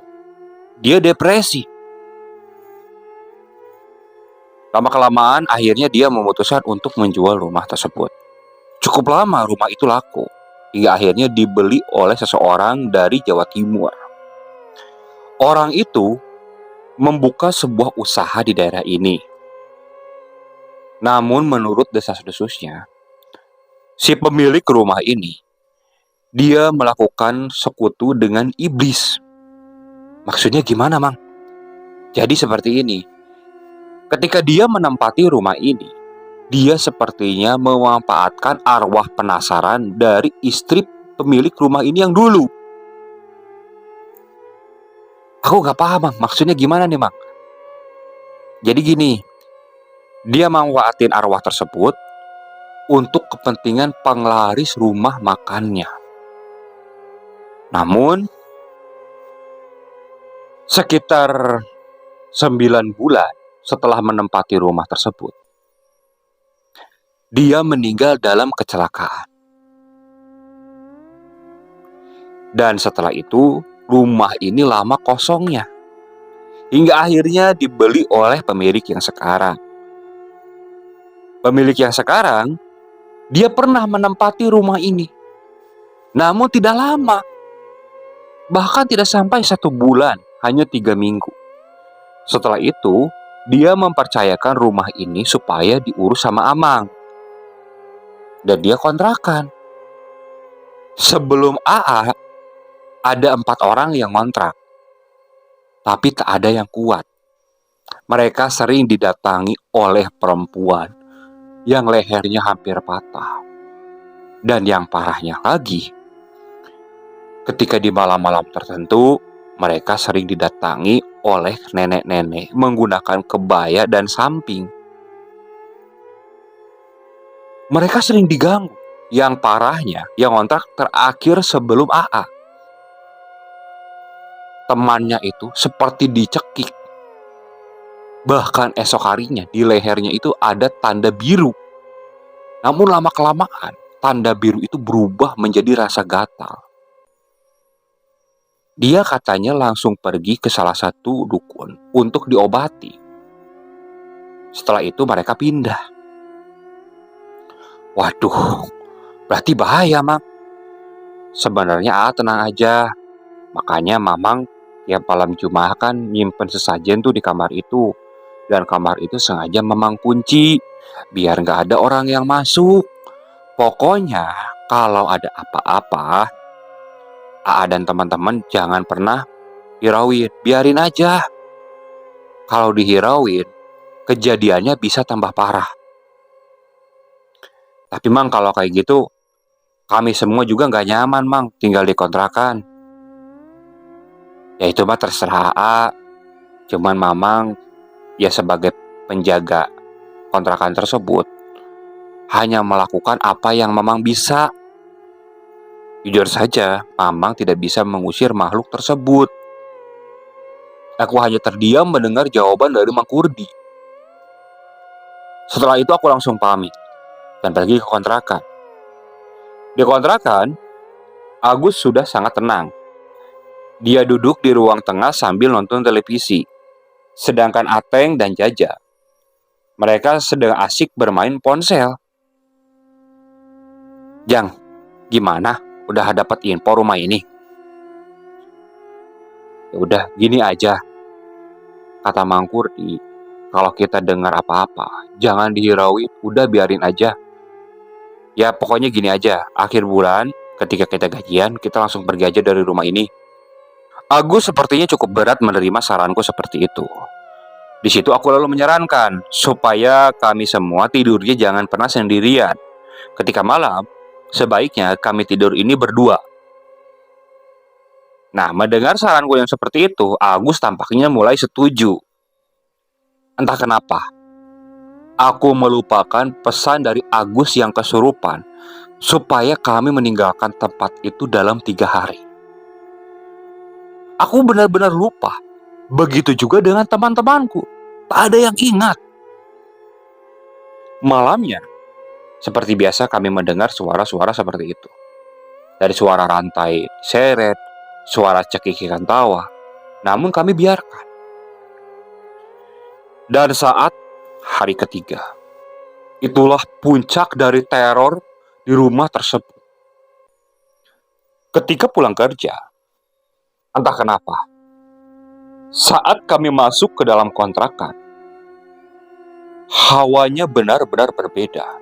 Dia depresi. Lama-kelamaan akhirnya dia memutuskan untuk menjual rumah tersebut. Cukup lama rumah itu laku, hingga akhirnya dibeli oleh seseorang dari Jawa Timur. Orang itu membuka sebuah usaha di daerah ini. Namun menurut desas-desusnya, si pemilik rumah ini, dia melakukan sekutu dengan iblis. Maksudnya gimana, Mang? Jadi seperti ini. Ketika dia menempati rumah ini, dia sepertinya memanfaatkan arwah penasaran dari istri pemilik rumah ini yang dulu. Aku gak paham, Mang. Maksudnya gimana nih, Mang? Jadi gini, dia manfaatin arwah tersebut untuk kepentingan penglaris rumah makannya. Namun, sekitar 9 bulan setelah menempati rumah tersebut, dia meninggal dalam kecelakaan. Dan setelah itu, rumah ini lama kosongnya, hingga akhirnya dibeli oleh pemilik yang sekarang. Pemilik yang sekarang, dia pernah menempati rumah ini. Namun tidak lama, bahkan tidak sampai 1 bulan, hanya 3 minggu. Setelah itu, dia mempercayakan rumah ini supaya diurus sama Amang. Dan dia kontrakan. Sebelum AA, ada 4 orang yang ngontrak. Tapi tak ada yang kuat. Mereka sering didatangi oleh perempuan yang lehernya hampir patah. Dan yang parahnya lagi, ketika di malam-malam tertentu, mereka sering didatangi oleh nenek-nenek menggunakan kebaya dan samping. Mereka sering diganggu. Yang parahnya, yang ngontrak terakhir sebelum AA, temannya itu seperti dicekik. Bahkan esok harinya di lehernya itu ada tanda biru. Namun lama-kelamaan, tanda biru itu berubah menjadi rasa gatal. Dia katanya langsung pergi ke salah satu dukun untuk diobati. Setelah itu mereka pindah. Waduh, berarti bahaya, Mang. Sebenarnya tenang aja. Makanya Mamang tiap malam Jumat kan nyimpen sesajen tuh di kamar itu. Dan kamar itu sengaja Mamang kunci, biar gak ada orang yang masuk. Pokoknya kalau ada apa-apa, AA dan teman-teman jangan pernah hirauin, biarin aja. Kalau dihirauin, kejadiannya bisa tambah parah. Tapi Mang, kalau kayak gitu, kami semua juga gak nyaman, Mang, tinggal di kontrakan. Ya itu mah terserah AA. Cuman Mamang ya sebagai penjaga kontrakan tersebut hanya melakukan apa yang Mamang bisa. Jujur saja, Mamang tidak bisa mengusir makhluk tersebut. Aku hanya terdiam mendengar jawaban dari Mang Kurdi. Setelah itu aku langsung pamit dan pergi ke kontrakan. Di kontrakan, Agus sudah sangat tenang. Dia duduk di ruang tengah sambil nonton televisi. Sedangkan Ateng dan Jaja, mereka sedang asik bermain ponsel. Jang, gimana? Udah dapat info rumah ini? Ya udah, gini aja, kata Mang Kurdi. Kalau kita dengar apa-apa, jangan dihirauin, udah biarin aja. Ya pokoknya gini aja, akhir bulan ketika kita gajian, kita langsung pergi aja dari rumah ini. Agus sepertinya cukup berat menerima saranku seperti itu. Di situ aku lalu menyarankan supaya kami semua tidurnya jangan pernah sendirian. Ketika malam, sebaiknya kami tidur ini berdua. Nah, mendengar saranku yang seperti itu, Agus tampaknya mulai setuju. Entah kenapa, Aku melupakan pesan dari Agus yang kesurupan supaya kami meninggalkan tempat itu dalam 3 hari. Aku benar-benar lupa. Begitu juga dengan teman-temanku. Tak ada yang ingat. Malamnya, seperti biasa kami mendengar suara-suara seperti itu. Dari suara rantai seret, suara cekikikan tawa. Namun kami biarkan. Dan saat hari ketiga, itulah puncak dari teror di rumah tersebut. Ketika pulang kerja, entah kenapa, saat kami masuk ke dalam kontrakan, hawanya benar-benar berbeda.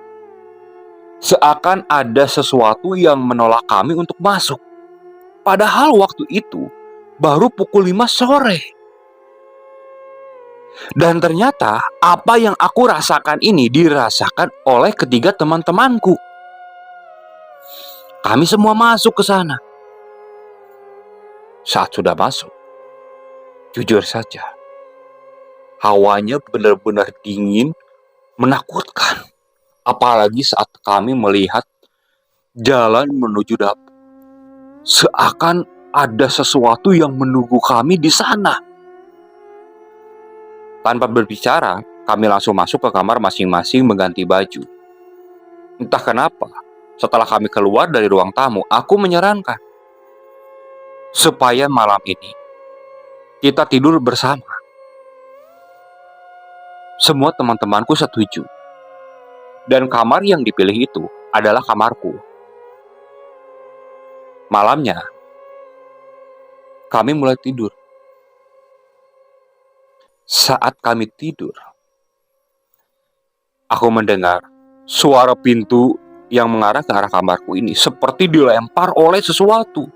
Seakan ada sesuatu yang menolak kami untuk masuk. Padahal waktu itu baru pukul 5 sore. Dan ternyata apa yang aku rasakan ini dirasakan oleh ketiga teman-temanku. Kami semua masuk ke sana. Saat sudah masuk, jujur saja, hawanya benar-benar dingin, menakutkan. Apalagi saat kami melihat jalan menuju dapur. Seakan ada sesuatu yang menunggu kami di sana. Tanpa berbicara, kami langsung masuk ke kamar masing-masing mengganti baju. Entah kenapa, setelah kami keluar dari ruang tamu, aku menyarankan supaya malam ini kita tidur bersama. Semua teman-temanku setuju. Dan kamar yang dipilih itu adalah kamarku. Malamnya, kami mulai tidur. Saat kami tidur, aku mendengar suara pintu yang mengarah ke arah kamarku ini seperti dilempar oleh sesuatu.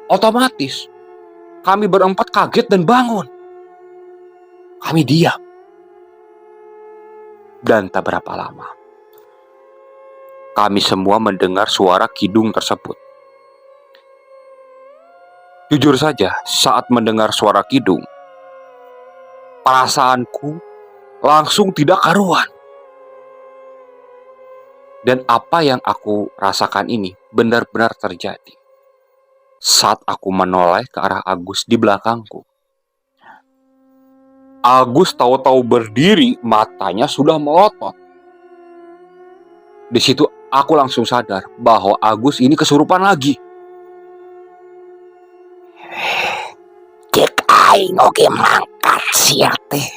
Otomatis, kami berempat kaget dan bangun. Kami diam. Dan tak berapa lama, kami semua mendengar suara kidung tersebut. Jujur saja, saat mendengar suara kidung, perasaanku langsung tidak karuan. Dan apa yang aku rasakan ini benar-benar terjadi. Saat aku menoleh ke arah Agus di belakangku, Agus tahu-tahu berdiri, matanya sudah melotot. Di situ aku langsung sadar bahwa Agus ini kesurupan lagi. Cek aing oge mangkat sia teh.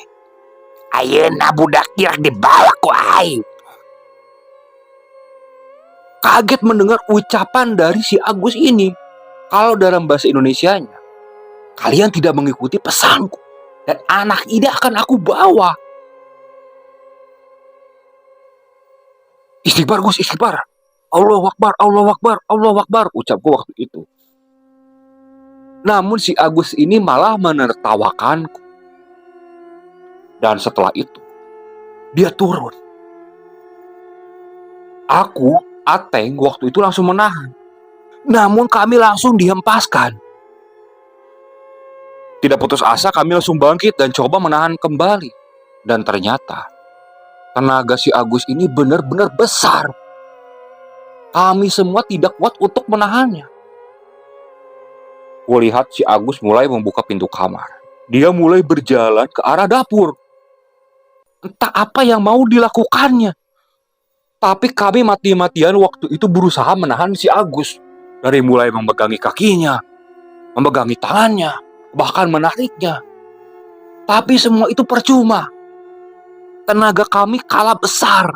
Ayeuna budak ieu dibawa ku aing. Kaget mendengar ucapan dari si Agus ini. Kalau dalam bahasa Indonesianya, kalian tidak mengikuti pesanku, dan anak ini akan aku bawa. Istighfar Gus, istighfar. Allahu Akbar, Allahu Akbar, Allahu Akbar, ucapku waktu itu. Namun si Agus ini malah menertawakanku. Dan setelah itu, dia turun. Aku, Ateng, waktu itu langsung menahan. Namun kami langsung dihempaskan. Tidak putus asa, kami langsung bangkit dan coba menahan kembali. Dan ternyata, tenaga si Agus ini benar-benar besar. Kami semua tidak kuat untuk menahannya. Kulihat si Agus mulai membuka pintu kamar. Dia mulai berjalan ke arah dapur. Entah apa yang mau dilakukannya. Tapi kami mati-matian waktu itu berusaha menahan si Agus. Dari mulai memegangi kakinya, memegangi tangannya, bahkan menariknya. Tapi semua itu percuma. Tenaga kami kalah besar.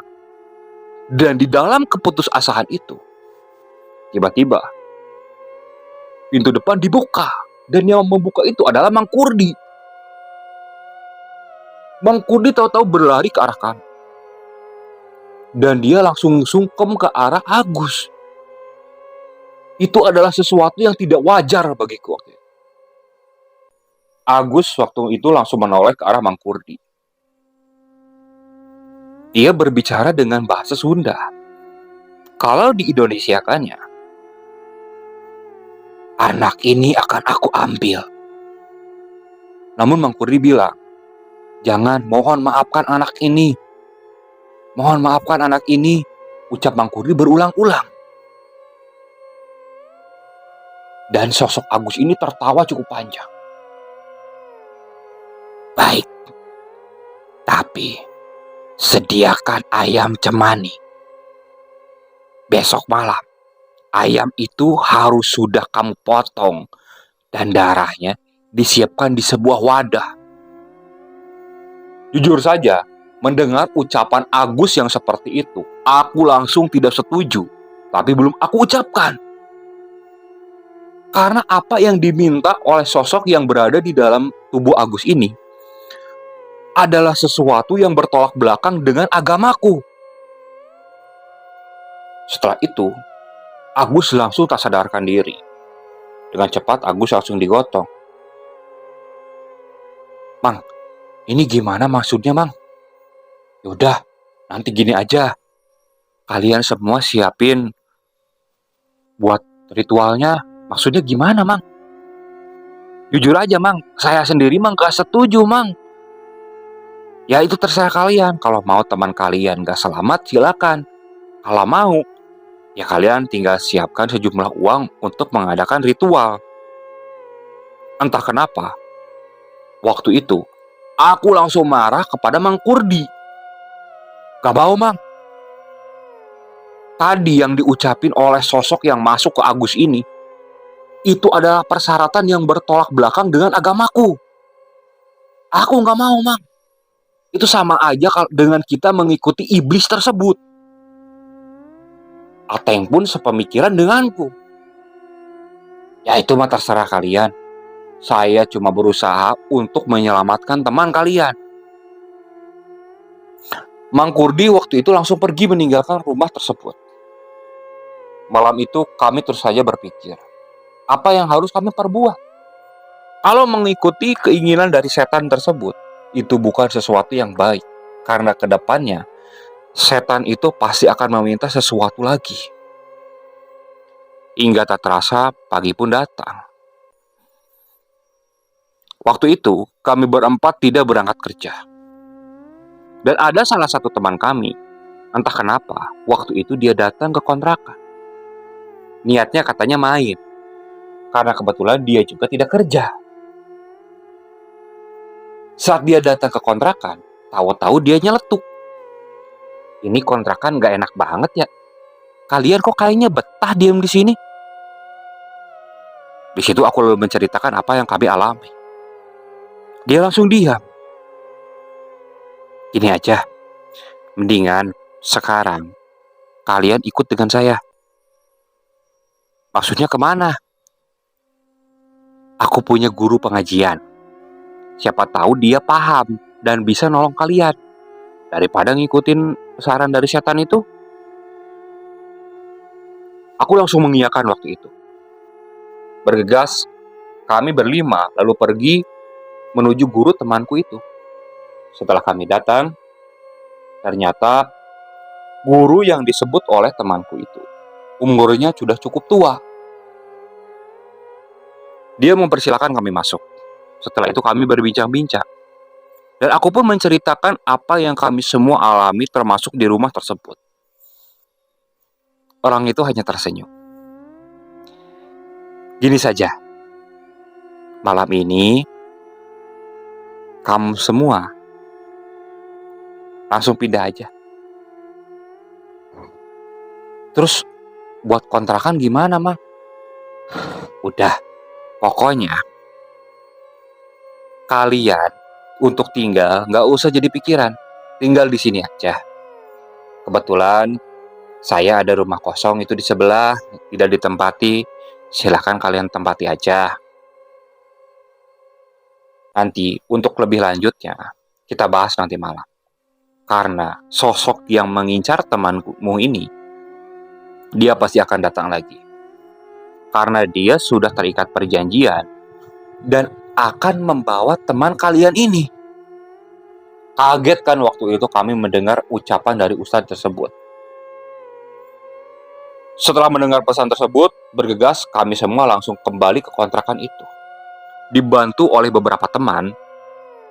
Dan di dalam keputusasaan itu, tiba-tiba pintu depan dibuka. Dan yang membuka itu adalah Mang Kurdi. Mang Kurdi tahu-tahu berlari ke arah kami. Dan dia langsung sungkem ke arah Agus. Itu adalah sesuatu yang tidak wajar bagiku waktu itu. Agus waktu itu langsung menoleh ke arah Mang Kurdi. Dia berbicara dengan bahasa Sunda. Kalau diindonesiakannya, anak ini akan aku ambil. Namun Mang Kurdi bilang, jangan, mohon maafkan anak ini. Mohon maafkan anak ini, ucap Mang Kurdi berulang-ulang. Dan sosok Agus ini tertawa cukup panjang. Baik, tapi sediakan ayam cemani. Besok malam, ayam itu harus sudah kamu potong dan darahnya disiapkan di sebuah wadah. Jujur saja, mendengar ucapan Agus yang seperti itu, aku langsung tidak setuju. Tapi belum aku ucapkan. Karena apa yang diminta oleh sosok yang berada di dalam tubuh Agus ini adalah sesuatu yang bertolak belakang dengan agamaku. Setelah itu, Agus langsung tak sadarkan diri. Dengan cepat Agus langsung digotong. Mang, ini gimana maksudnya, Mang? Yaudah, nanti gini aja. Kalian semua siapin buat ritualnya. Maksudnya gimana, Mang? Jujur aja, Mang. Saya sendiri, Mang, gak setuju, Mang. Ya itu terserah kalian. Kalau mau teman kalian gak selamat, silakan. Kalau mau, ya kalian tinggal siapkan sejumlah uang untuk mengadakan ritual. Entah kenapa, waktu itu, aku langsung marah kepada Mang Kurdi. Gak mau, Mang. Tadi yang diucapin oleh sosok yang masuk ke Agus ini, itu adalah persyaratan yang bertolak belakang dengan agamaku. Aku gak mau, Mang. Itu sama aja dengan kita mengikuti iblis tersebut. Ateng pun sepemikiran denganku. Ya itu mah terserah kalian. Saya cuma berusaha untuk menyelamatkan teman kalian. Mang Kurdi waktu itu langsung pergi meninggalkan rumah tersebut. Malam itu kami terus saja berpikir, apa yang harus kami perbuat? Kalau mengikuti keinginan dari setan tersebut, itu bukan sesuatu yang baik. Karena kedepannya, setan itu pasti akan meminta sesuatu lagi. Hingga tak terasa, pagi pun datang. Waktu itu, kami berempat tidak berangkat kerja. Dan ada salah satu teman kami, entah kenapa, waktu itu dia datang ke kontrakan. Niatnya katanya main, karena kebetulan dia juga tidak kerja. Saat dia datang ke kontrakan, tahu-tahu dia nyeletuk. Ini kontrakan gak enak banget ya. Kalian kok kayaknya betah diam di sini? Di situ aku lalu menceritakan apa yang kami alami. Dia langsung diam. Gini aja, mendingan sekarang kalian ikut dengan saya. Maksudnya kemana? Aku punya guru pengajian. Siapa tahu dia paham dan bisa nolong kalian. Daripada ngikutin saran dari setan itu. Aku langsung mengiyakan waktu itu. Bergegas, kami berlima lalu pergi menuju guru temanku itu. Setelah kami datang, ternyata guru yang disebut oleh temanku itu umurnya sudah cukup tua. Dia mempersilahkan kami masuk. Setelah itu kami berbincang-bincang. Dan aku pun menceritakan apa yang kami semua alami termasuk di rumah tersebut. Orang itu hanya tersenyum. Gini saja. Malam ini, kamu semua langsung pindah aja. Terus, buat kontrakan gimana, Mang? Udah, pokoknya kalian untuk tinggal nggak usah jadi pikiran, tinggal di sini aja. Kebetulan saya ada rumah kosong itu di sebelah, tidak ditempati. Silahkan kalian tempati aja. Nanti untuk lebih lanjutnya kita bahas nanti malam. Karena sosok yang mengincar temanmu ini, dia pasti akan datang lagi. Karena dia sudah terikat perjanjian dan akan membawa teman kalian ini. Kaget kan waktu itu kami mendengar ucapan dari ustadz tersebut. Setelah mendengar pesan tersebut, bergegas kami semua langsung kembali ke kontrakan itu. Dibantu oleh beberapa teman,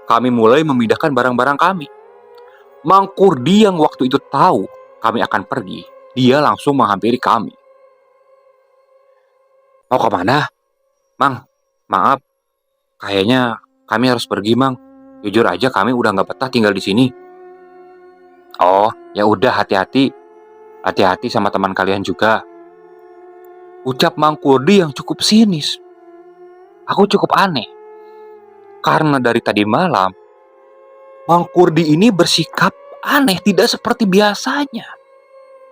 kami mulai memindahkan barang-barang kami. Mang Kurdi yang waktu itu tahu kami akan pergi, dia langsung menghampiri kami. Mau kemana? Mang, maaf, kayaknya kami harus pergi, Mang. Jujur aja kami udah nggak betah tinggal di sini. Oh, ya udah hati-hati. Hati-hati sama teman kalian juga. Ucap Mang Kurdi yang cukup sinis. Aku cukup aneh. Karena dari tadi malam, Mang Kurdi ini bersikap aneh, tidak seperti biasanya.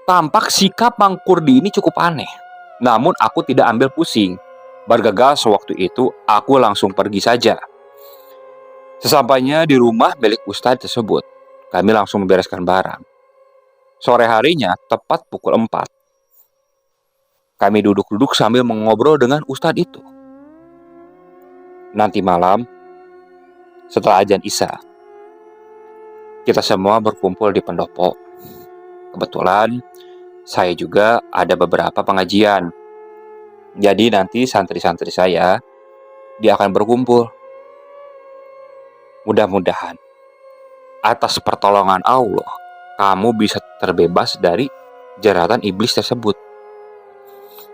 Tampak sikap Mang Kurdi ini cukup aneh. Namun aku tidak ambil pusing. Bergegas sewaktu itu, aku langsung pergi saja. Sesampainya di rumah milik Ustadz tersebut, kami langsung membereskan barang. Sore harinya, tepat pukul 4, kami duduk-duduk sambil mengobrol dengan Ustadz itu. Nanti malam, setelah azan Isya, kita semua berkumpul di pendopo. Kebetulan, saya juga ada beberapa pengajian. Jadi nanti santri-santri saya, dia akan berkumpul. Mudah-mudahan, atas pertolongan Allah, kamu bisa terbebas dari jeratan iblis tersebut.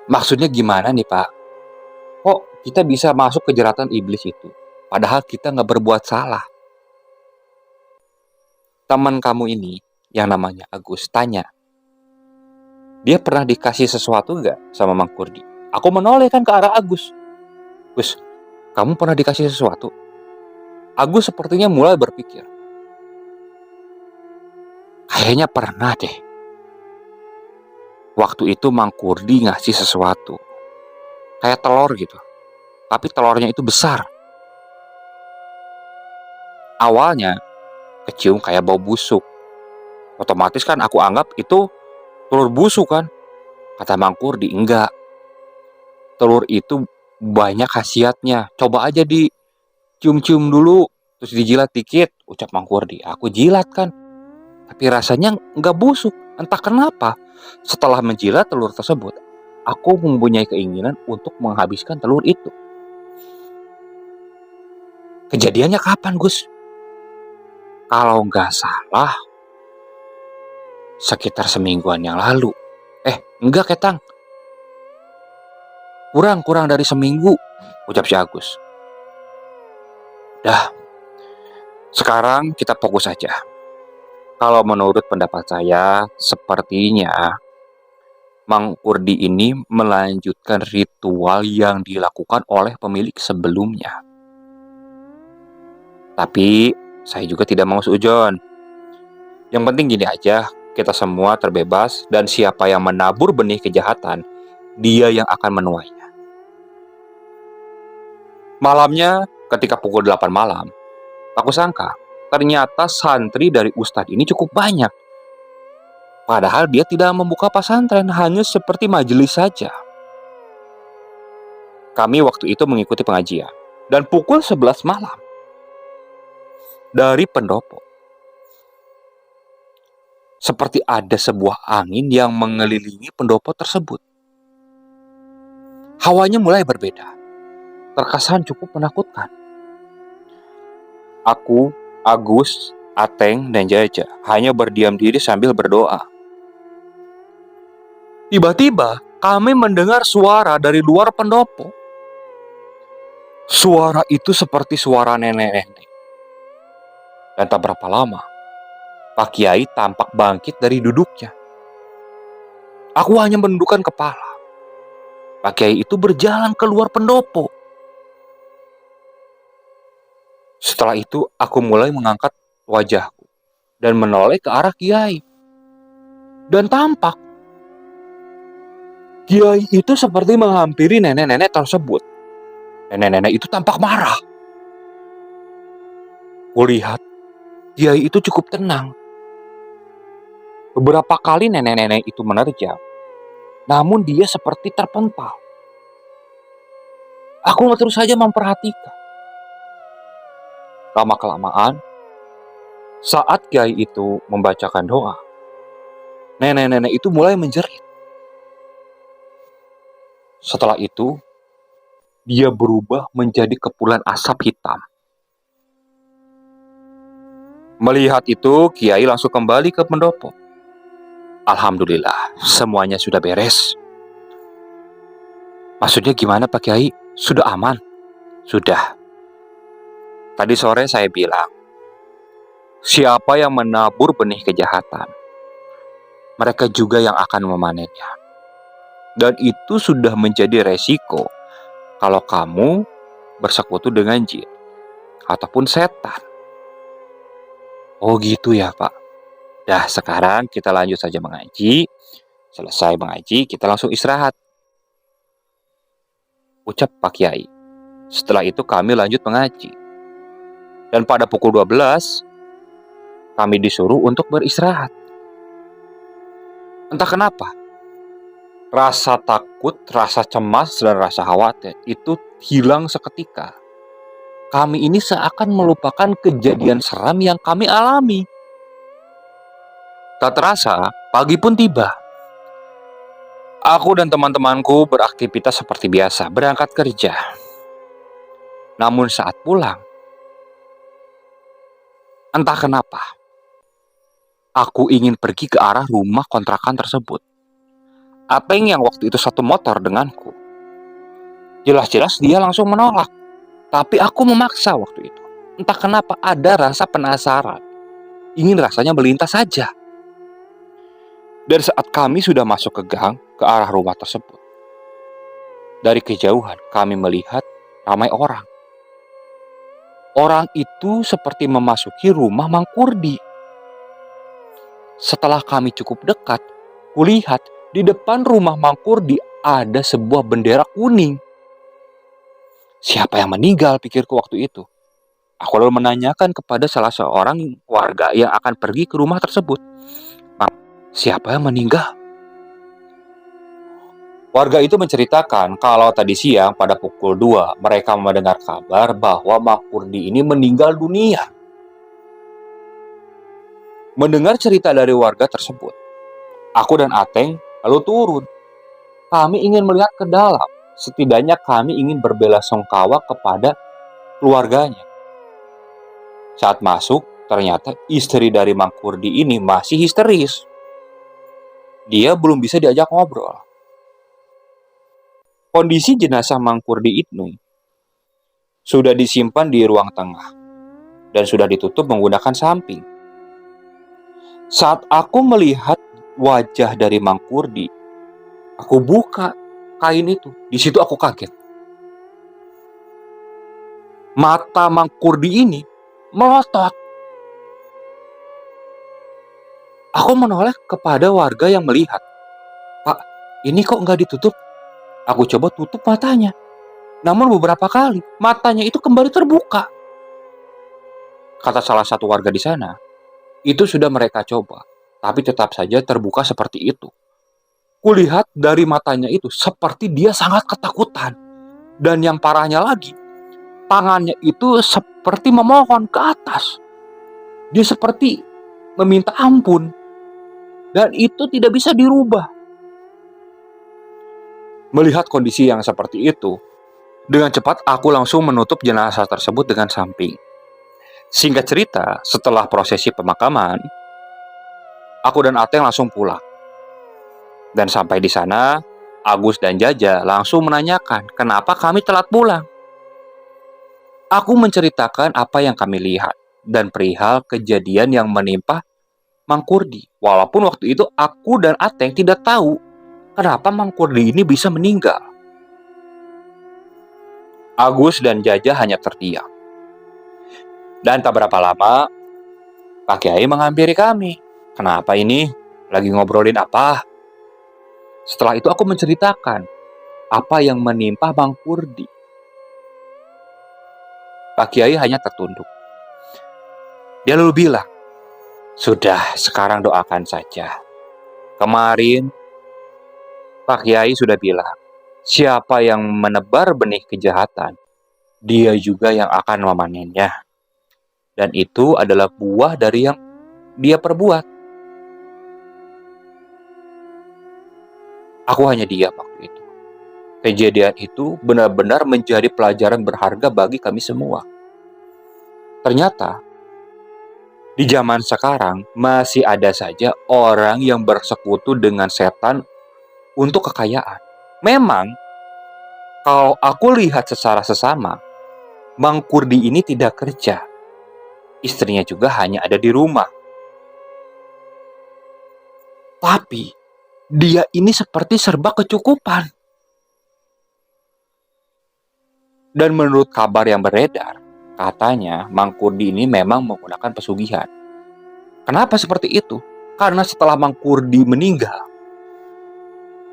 Maksudnya gimana nih, Pak? Kok kita bisa masuk ke jeratan iblis itu? Padahal kita nggak berbuat salah. Teman kamu ini, yang namanya Agus, tanya, dia pernah dikasih sesuatu nggak sama Mang Kurdi? Aku menoleh kan ke arah Agus. Gus, kamu pernah dikasih sesuatu? Agus sepertinya mulai berpikir. Kayaknya pernah deh. Waktu itu Mang Kurdi ngasih sesuatu. Kayak telur gitu. Tapi telurnya itu besar. Awalnya kecium kayak bau busuk. Otomatis kan aku anggap itu telur busuk kan. Kata Mang Kurdi, enggak. Telur itu banyak khasiatnya. Coba aja dicium-cium dulu, terus dijilat dikit, ucap Mang Kurdi. Aku jilat kan. Tapi rasanya enggak busuk. Entah kenapa, setelah menjilat telur tersebut, aku mempunyai keinginan untuk menghabiskan telur itu. Kejadiannya kapan, Gus? Kalau nggak salah, sekitar semingguan yang lalu. Enggak, Ketang. Kurang dari seminggu, ucap si Agus. Dah, sekarang kita fokus saja. Kalau menurut pendapat saya, sepertinya Mang Kurdi ini melanjutkan ritual yang dilakukan oleh pemilik sebelumnya. Tapi saya juga tidak mau suujon. Yang penting gini aja, kita semua terbebas dan siapa yang menabur benih kejahatan, dia yang akan menuainya. Malamnya, ketika pukul 8 malam, aku sangka ternyata santri dari Ustadz ini cukup banyak. Padahal dia tidak membuka pesantren, hanya seperti majelis saja. Kami waktu itu mengikuti pengajian. Dan pukul 11 malam, dari pendopo, seperti ada sebuah angin yang mengelilingi pendopo tersebut. Hawanya mulai berbeda. Terkesan cukup menakutkan. Aku, Agus, Ateng, dan Jaja hanya berdiam diri sambil berdoa. Tiba-tiba, kami mendengar suara dari luar pendopo. Suara itu seperti suara nenek-nenek. Dan tak berapa lama, Pak Kiai tampak bangkit dari duduknya. Aku hanya menundukkan kepala. Pak Kiai itu berjalan keluar pendopo. Setelah itu, aku mulai mengangkat wajahku dan menoleh ke arah Kiai. Dan tampak Kiai itu seperti menghampiri nenek-nenek tersebut. Nenek-nenek itu tampak marah. Kulihat Kiai itu cukup tenang. Beberapa kali nenek-nenek itu menerjang, namun dia seperti terpental. Aku terus saja memperhatikan. Lama-kelamaan, saat Kiai itu membacakan doa, nenek-nenek itu mulai menjerit. Setelah itu, dia berubah menjadi kepulan asap hitam. Melihat itu, Kiai langsung kembali ke pendopo. Alhamdulillah, semuanya sudah beres. Maksudnya gimana Pak Kiai? Sudah aman? Sudah. Tadi sore saya bilang, siapa yang menabur benih kejahatan, mereka juga yang akan memanennya. Dan itu sudah menjadi resiko kalau kamu bersekutu dengan jin ataupun setan. Oh gitu ya Pak. Dah sekarang kita lanjut saja mengaji. Selesai mengaji, kita langsung istirahat, ucap Pak Kiai. Setelah itu kami lanjut mengaji. Dan pada pukul 12, kami disuruh untuk beristirahat. Entah kenapa, rasa takut, rasa cemas, dan rasa khawatir itu hilang seketika. Kami ini seakan melupakan kejadian seram yang kami alami. Tak terasa, pagi pun tiba. Aku dan teman-temanku beraktivitas seperti biasa, berangkat kerja. Namun saat pulang, entah kenapa, aku ingin pergi ke arah rumah kontrakan tersebut. Ateng yang waktu itu satu motor denganku, jelas-jelas dia langsung menolak. Tapi aku memaksa waktu itu. Entah kenapa ada rasa penasaran. Ingin rasanya melintas saja. Dan saat kami sudah masuk ke gang, ke arah rumah tersebut, dari kejauhan kami melihat ramai orang. Orang itu seperti memasuki rumah Mang Kurdi. Setelah kami cukup dekat, kulihat di depan rumah Mang Kurdi ada sebuah bendera kuning. Siapa yang meninggal, pikirku waktu itu. Aku lalu menanyakan kepada salah seorang warga yang akan pergi ke rumah tersebut. Siapa yang meninggal? Warga itu menceritakan kalau tadi siang pada pukul 2 mereka mendengar kabar bahwa Mang Kurdi ini meninggal dunia. Mendengar cerita dari warga tersebut, aku dan Ateng lalu turun. Kami ingin melihat ke dalam. Setidaknya kami ingin berbelasungkawa kepada keluarganya. Saat masuk, ternyata istri dari Mang Kurdi ini masih histeris. Dia belum bisa diajak ngobrol. Kondisi jenazah Mang Kurdi itu sudah disimpan di ruang tengah dan sudah ditutup menggunakan samping. Saat aku melihat wajah dari Mang Kurdi, aku buka kain itu. Di situ aku kaget. Mata Mang Kurdi ini melotot. Aku menoleh kepada warga yang melihat. Pak, ini kok nggak ditutup? Aku coba tutup matanya. Namun beberapa kali, matanya itu kembali terbuka. Kata salah satu warga di sana, itu sudah mereka coba, tapi tetap saja terbuka seperti itu. Kulihat dari matanya itu seperti dia sangat ketakutan. Dan yang parahnya lagi, tangannya itu seperti memohon ke atas. Dia seperti meminta ampun. Dan itu tidak bisa dirubah. Melihat kondisi yang seperti itu, dengan cepat aku langsung menutup jenazah tersebut dengan samping. Singkat cerita, setelah prosesi pemakaman, aku dan Ateng langsung pulang. Dan sampai di sana, Agus dan Jaja langsung menanyakan kenapa kami telat pulang. Aku menceritakan apa yang kami lihat dan perihal kejadian yang menimpa Mang Kurdi. Walaupun waktu itu aku dan Ateng tidak tahu kenapa Mang Kurdi ini bisa meninggal. Agus dan Jaja hanya terdiam. Dan tak berapa lama, Pak Kiai menghampiri kami. Kenapa ini? Lagi ngobrolin apa? Setelah itu aku menceritakan apa yang menimpa Mang Kurdi. Pak Kiai hanya tertunduk. Dia lalu bilang, sudah, sekarang doakan saja. Kemarin, Pak Kiai sudah bilang, siapa yang menebar benih kejahatan, dia juga yang akan memanennya. Dan itu adalah buah dari yang dia perbuat. Aku hanya diam waktu itu. Kejadian itu benar-benar menjadi pelajaran berharga bagi kami semua. Ternyata, Di zaman sekarang, masih ada saja orang yang bersekutu dengan setan untuk kekayaan. Memang, kalau aku lihat secara sesama, Mang Kurdi ini tidak kerja. Istrinya juga hanya ada di rumah. Tapi, dia ini seperti serba kecukupan. Dan menurut kabar yang beredar, katanya Mang Kurdi ini memang menggunakan pesugihan. Kenapa seperti itu? Karena setelah Mang Kurdi meninggal,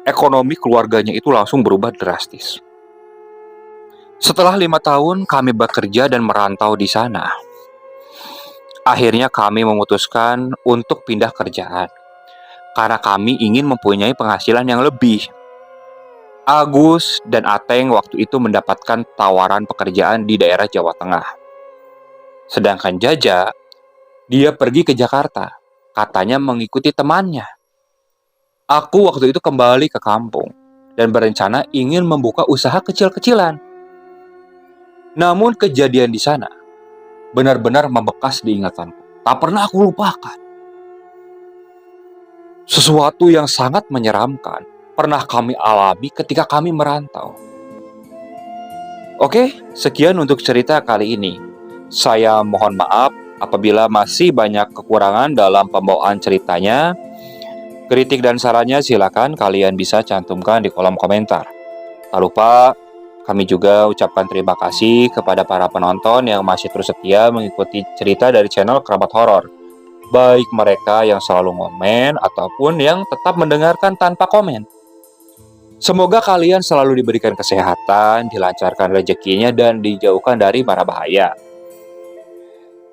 ekonomi keluarganya itu langsung berubah drastis. Setelah 5 tahun kami bekerja dan merantau di sana, akhirnya kami memutuskan untuk pindah kerjaan. Karena kami ingin mempunyai penghasilan yang lebih. Agus dan Ateng waktu itu mendapatkan tawaran pekerjaan di daerah Jawa Tengah. Sedangkan Jaja, dia pergi ke Jakarta, katanya mengikuti temannya. Aku waktu itu kembali ke kampung dan berencana ingin membuka usaha kecil-kecilan. Namun kejadian di sana benar-benar membekas di ingatanku. Tak pernah aku lupakan. Sesuatu yang sangat menyeramkan pernah kami alami ketika kami merantau. Oke, sekian untuk cerita kali ini. Saya mohon maaf apabila masih banyak kekurangan dalam pembawaan ceritanya. Kritik dan sarannya silakan kalian bisa cantumkan di kolom komentar. Tak lupa, kami juga ucapkan terima kasih kepada para penonton yang masih terus setia mengikuti cerita dari channel Kerabat Horor. Baik mereka yang selalu komen ataupun yang tetap mendengarkan tanpa komen. Semoga kalian selalu diberikan kesehatan, dilancarkan rezekinya, dan dijauhkan dari mara bahaya.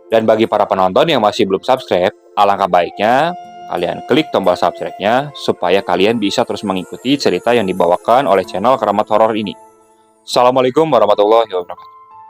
Dan bagi para penonton yang masih belum subscribe, alangkah baiknya kalian klik tombol subscribe-nya supaya kalian bisa terus mengikuti cerita yang dibawakan oleh channel Keramat Horor ini. Assalamualaikum warahmatullahi wabarakatuh.